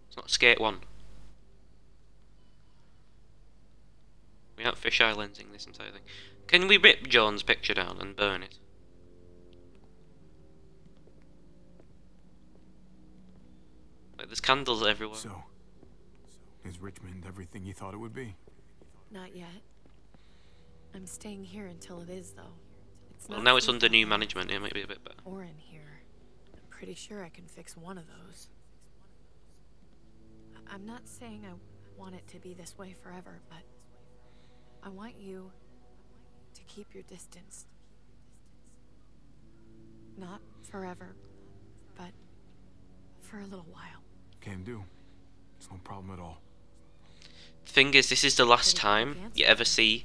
It's not Skate 1. We aren't fish islanding this entire thing. Can we rip John's picture down and burn it? Like there's candles everywhere. So, is Richmond everything you thought it would be? Not yet. I'm staying here until it is, though. Well, now it's under new management. It might be a bit better. Or in here. I'm pretty sure I can fix one of those. I'm not saying I want it to be this way forever, but I want you to keep your distance. Not forever, but for a little while. Can do. It's no problem at all. The thing is, this is the last time you ever see.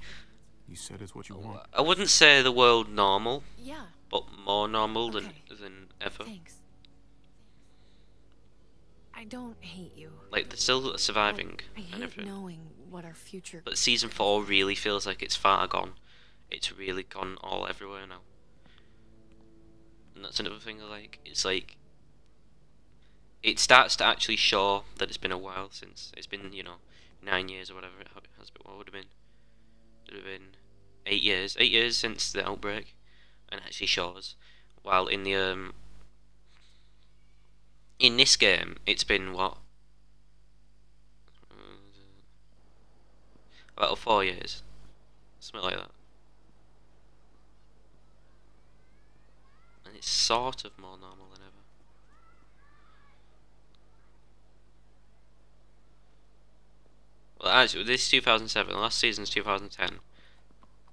You said it's what you want. I wouldn't say the world normal, Yeah. but more normal than ever. Thanks. I don't hate you. Like, they're still surviving I and hate everything. knowing what our future. But season 4 really feels like it's far gone. It's really gone all everywhere now. And that's another thing. Like, it's like it starts to actually show that it's been a while since it's been, 9 years or whatever it has been. What would have been? It would have been 8 years. 8 years since the outbreak, and it actually shows. While in the in this game, it's been what? About 4 years, something like that. And it's sort of more normal than ever. Well, actually, this is 2007. The last season's 2010.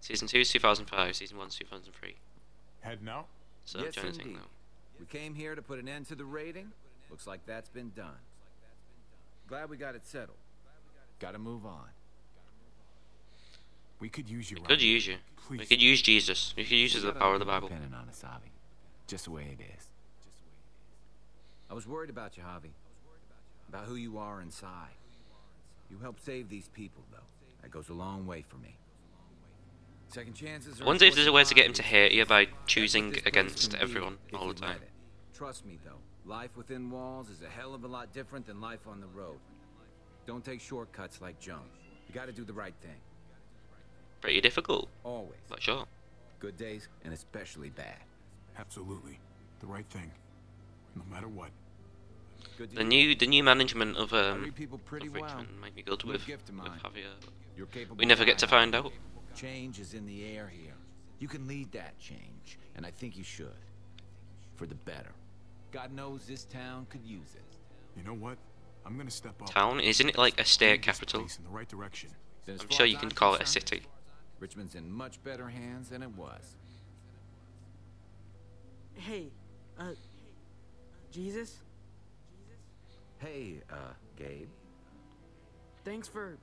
Season 2 is 2005. Season 1 is 2003. Heading out? So Yes, join the thing indeed. now. We came here to put an end to the raiding. Looks like that's been done. Glad we got it settled. Gotta move on. We could use you. We could use you. We could use Jesus. We could use the power of the Bible. Depending on us, Javi. Just the way it is. I was worried about you, Javi. About who you are inside. You helped save these people, though. That goes a long way for me. Second chances are... I wonder if there's a way to get him to hate you by choosing against everyone all the time. Trust me, though. Life within walls is a hell of a lot different than life on the road. Don't take shortcuts like Joan. You gotta do the right thing. Pretty difficult. Always. But sure. Good days, and especially bad. Absolutely. The right thing. No matter what. The new management of people pretty well. Richmond might be good Good with gift of mine. Javier. You're capable We never get to guy. find out. Change is in the air here. You can lead that change, and I think you should. For the better. God knows this town could use it. You know what? I'm gonna step up. Town, isn't it like a state Lead this capital? place in the right direction. Then as I'm far sure as you can I'm call it a concerned, city. Richmond's in much better hands than it was. Hey, Jesus? Hey, Gabe. Thanks for...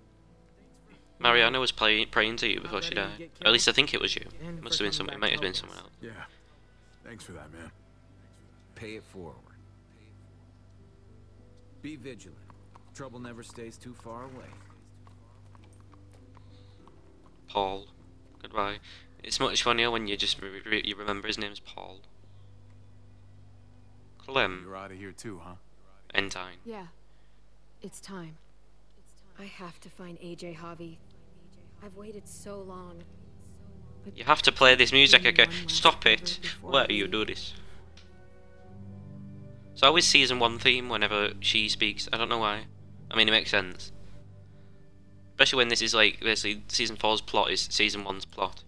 Mariana was praying to you before she died. Or at least I think it was you. And Must for have been coming someone. It back might to have been help someone us. else. Yeah. Thanks for that, man. Pay it forward. Be vigilant. Trouble never stays too far away. Paul. Goodbye. It's much funnier when you just you remember his name's Paul. Clem. You're out of here too, huh? Entine. Yeah. It's time. I have to find AJ Javi. I've waited so long. But You have to play this music being again. one last Stop cover it. before Why I do you leave. do this? It's always season 1 theme whenever she speaks. I don't know why. I mean, it makes sense. Especially when this is like, basically, season 4's plot is season 1's plot.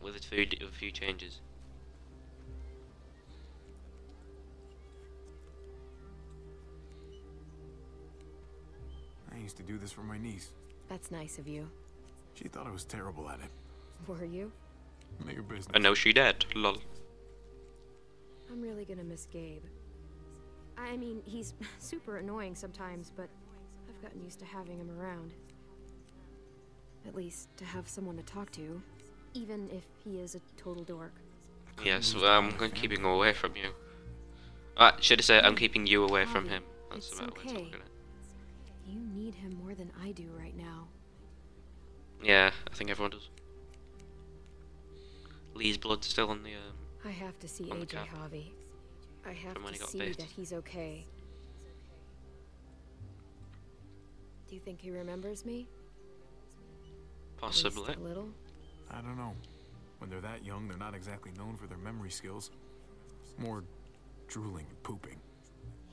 With a few changes. I used to do this for my niece. That's nice of you. She thought I was terrible at it. Were you? None of your business. I know she dead. Lol. I'm really gonna miss Gabe. I mean, he's super annoying sometimes, but I've gotten used to having him around. At least to have someone to talk to, even if he is a total dork. Yes, well, I'm keeping him away from you. Should I say I'm keeping you away from him? That's It's the better way to okay. look at it. You need him more than I do right now. Yeah, I think everyone does. Lee's blood's still on the I have to see on the AJ cap. Javi. I have From when he to got see bit. that he's okay. Do you think he remembers me? At least Possibly. a little? I don't know. When they're that young, they're not exactly known for their memory skills. More drooling and pooping.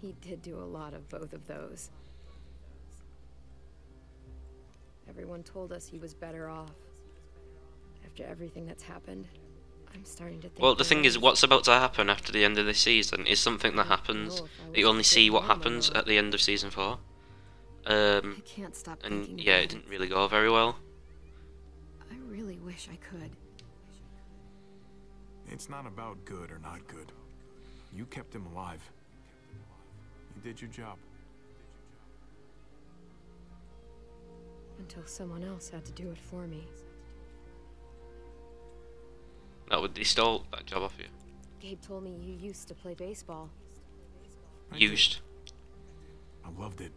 He did do a lot of both of those. Everyone told us he was better off. After everything that's happened. I'm starting to think. Well, the thing is, what's about to happen after the end of this season is something that happens. You only see what happens at the end of season 4. I can't stop and thinking yeah, about it didn't really go very well. I really wish I could. It's not about good or not good. You kept him alive. You did your job. Until someone else had to do it for me. That would they stole that job off you. Gabe told me you used to play baseball. Used. I loved it.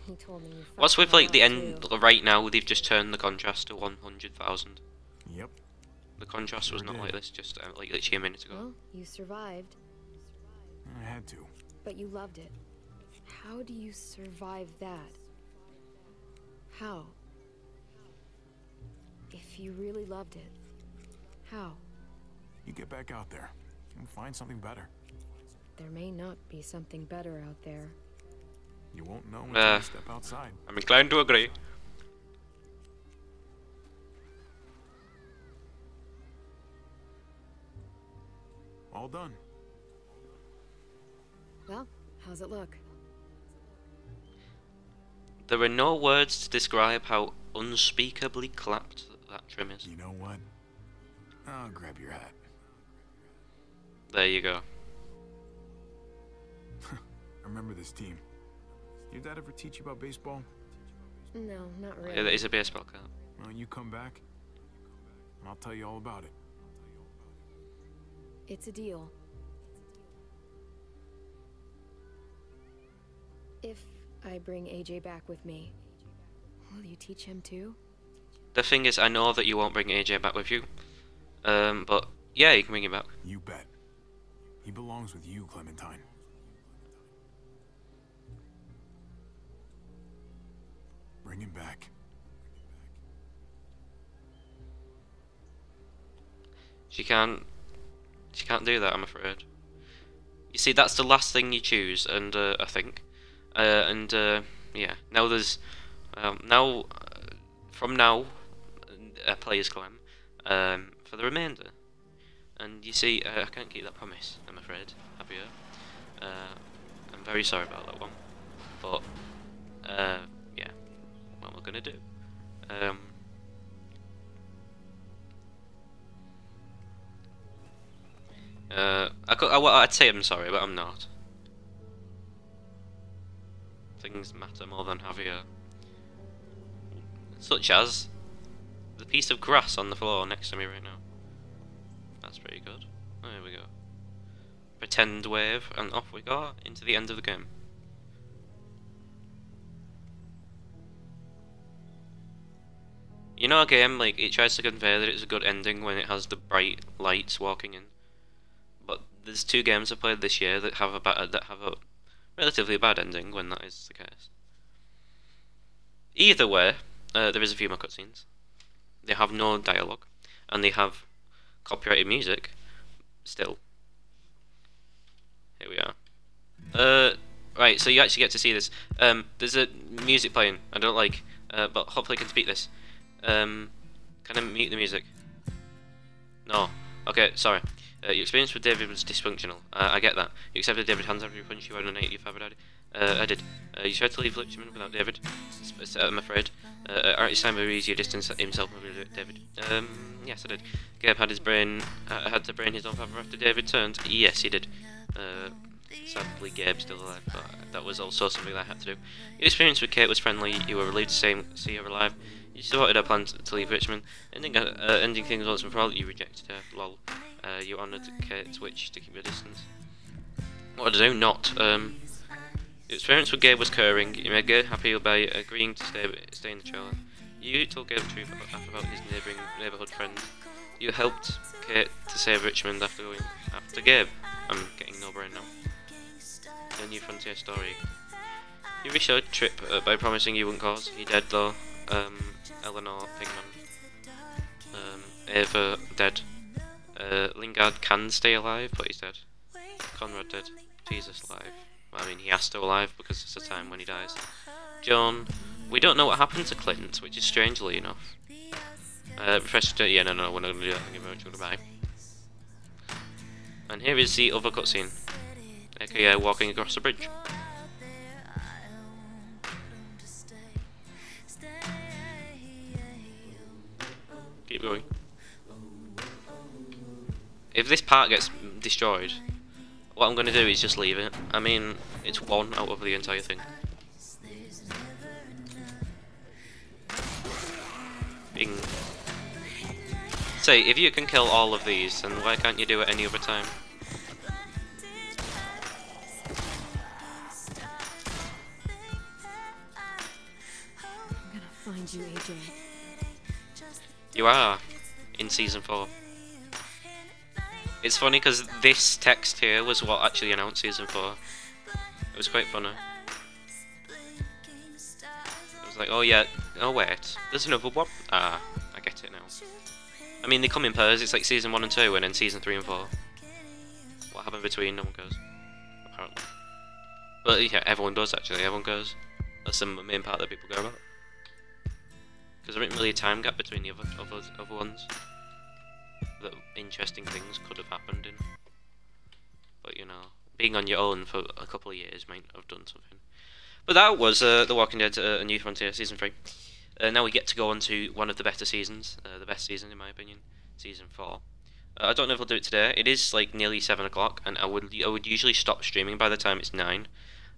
He told me you What's with like the fucked end up, too. right now? They've just turned the contrast to 100,000. Yep. The contrast was not like this just like literally a minute ago. Well, you survived, I had to. but you loved it. How do you survive that? How? If you really loved it, how? You get back out there and find something better. There may not be something better out there. You won't know until you step outside. I'm inclined to agree. All done. Well, how's it look? There are no words to describe how unspeakably clapped that trim is. You know what? I'll grab your hat. There you go. I remember this team. Your dad ever teach you about baseball? No, not really. Yeah, that is a baseball cap. Well, you come back, and I'll tell you all about it. It's a deal. If I bring AJ back with me, will you teach him too? The thing is, I know that you won't bring AJ back with you. But yeah, you can bring him back. You bet. He belongs with you, Clementine. Bring him back. She can't do that, I'm afraid. You see, that's the last thing you choose, and I think, yeah. Now there's, from now, a players clan, for the remainder. And you see, I can't keep that promise, I'm afraid. Javier. I'm very sorry about that one, but yeah, what am I gonna do? I'd say I'm sorry, but I'm not. Things matter more than Javier. Such as the piece of grass on the floor next to me right now. That's pretty good. There we go. Pretend wave, and off we go into the end of the game. You know, a game, like, it tries to convey that it's a good ending when it has the bright lights walking in. But there's 2 games I've played this year that have a relatively bad ending when that is the case. Either way, there is a few more cutscenes. They have no dialogue, and they have copyrighted music. Still, here we are. Right, so you actually get to see this. There's a music playing. I don't like, but hopefully I can speak this. Can I mute the music? No. Okay, sorry. Your experience with David was dysfunctional. I get that. You accepted David hands after he punched you out on 80 father daddy. I did. You tried to leave Richmond without David. I'm afraid. Artist time very easier distance himself from David. Yes, I did. Gabe had had to brain his own father after David turned. Yes, he did. Sadly, Gabe's still alive, but that was also something that I had to do. Your experience with Kate was friendly. You were relieved to see her alive. You supported her plan to leave Richmond. Ending things once and for all, you rejected her. Lol. You honoured Kate's wish to keep your distance. What to do? Not. Your experience with Gabe was caring. You made Gabe happy by agreeing to stay in the trailer. You told Gabe the truth about his neighbourhood friend. You helped Kate to save Richmond after going after Gabe. I'm getting no brain now. A new frontier story. You reassured Trip by promising you wouldn't cause. He dead though. Eleanor, Pigman. Ava dead. Lingard can stay alive, but he's dead. Conrad dead. Jesus alive. Well, I mean, he has to alive because it's a time when he dies. Joan. We don't know what happened to Clint, which is strangely enough. Refresh to, yeah, no, we're not gonna do that. Thank you very much, goodbye. And here is the other cutscene. aka walking across the bridge. Keep going. If this part gets destroyed, what I'm going to do is just leave it. I mean, it's one out of the entire thing. Bing. Say, if you can kill all of these, then why can't you do it any other time? I'm gonna find you, AJ. You are, in Season 4. It's funny because this text here was what actually announced Season 4. It was quite funny. It was like, oh yeah, oh wait, there's another one? Ah, I get it now. I mean, they come in pairs, it's like Season 1 and 2, and then Season 3 and 4. What happened between? No one goes. Apparently. But yeah, everyone does actually, everyone goes. That's the main part that people go about. Because there isn't really a time gap between the other ones that interesting things could have happened in. But you know, being on your own for a couple of years might have done something. But that was The Walking Dead: A New Frontier Season 3. Now we get to go on to one of the better seasons, the best season in my opinion, Season 4. I don't know if I'll do it today. It is like nearly 7 o'clock, and I would usually stop streaming by the time it's 9.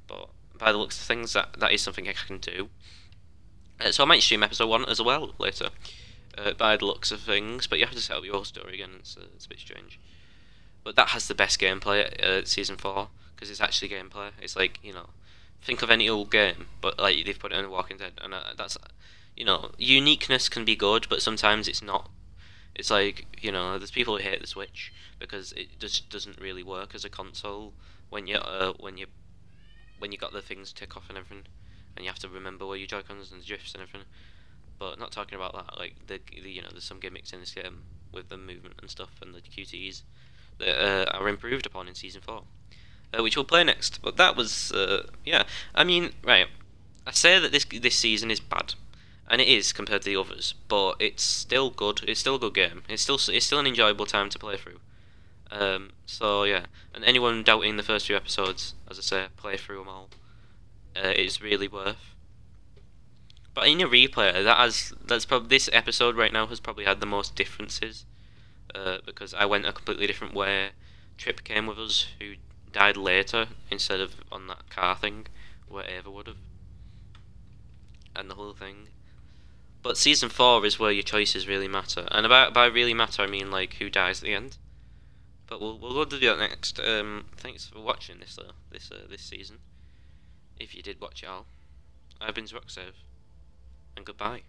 But by the looks of things, that is something I can do. So I might stream episode 1 as well later, by the looks of things, but you have to set up your story again, it's a bit strange. But that has the best gameplay at Season 4, because it's actually gameplay. It's like, you know, think of any old game, but like they've put it in The Walking Dead, and that's, you know, uniqueness can be good, but sometimes it's not. It's like, you know, there's people who hate the Switch, because it just doesn't really work as a console when you got the things tick off and everything. And you have to remember where your Joy-Cons and the drifts and everything. But not talking about that, like the you know, there's some gimmicks in this game with the movement and stuff and the QTEs that are improved upon in Season 4, which we'll play next. But that was yeah. I mean, right. I say that this season is bad, and it is compared to the others, but it's still good. It's still a good game. It's still an enjoyable time to play through. So yeah, and anyone doubting the first few episodes, as I say, play through them all. It's really worth. But in a replay, that's probably, this episode right now has probably had the most differences, because I went a completely different way. Trip came with us, who died later instead of on that car thing where Ava would have, and the whole thing. But Season 4 is where your choices really matter, and by really matter I mean like who dies at the end. But we'll go do that next. Thanks for watching this though, this season. If you did watch it all, I've been Zroxave, and goodbye.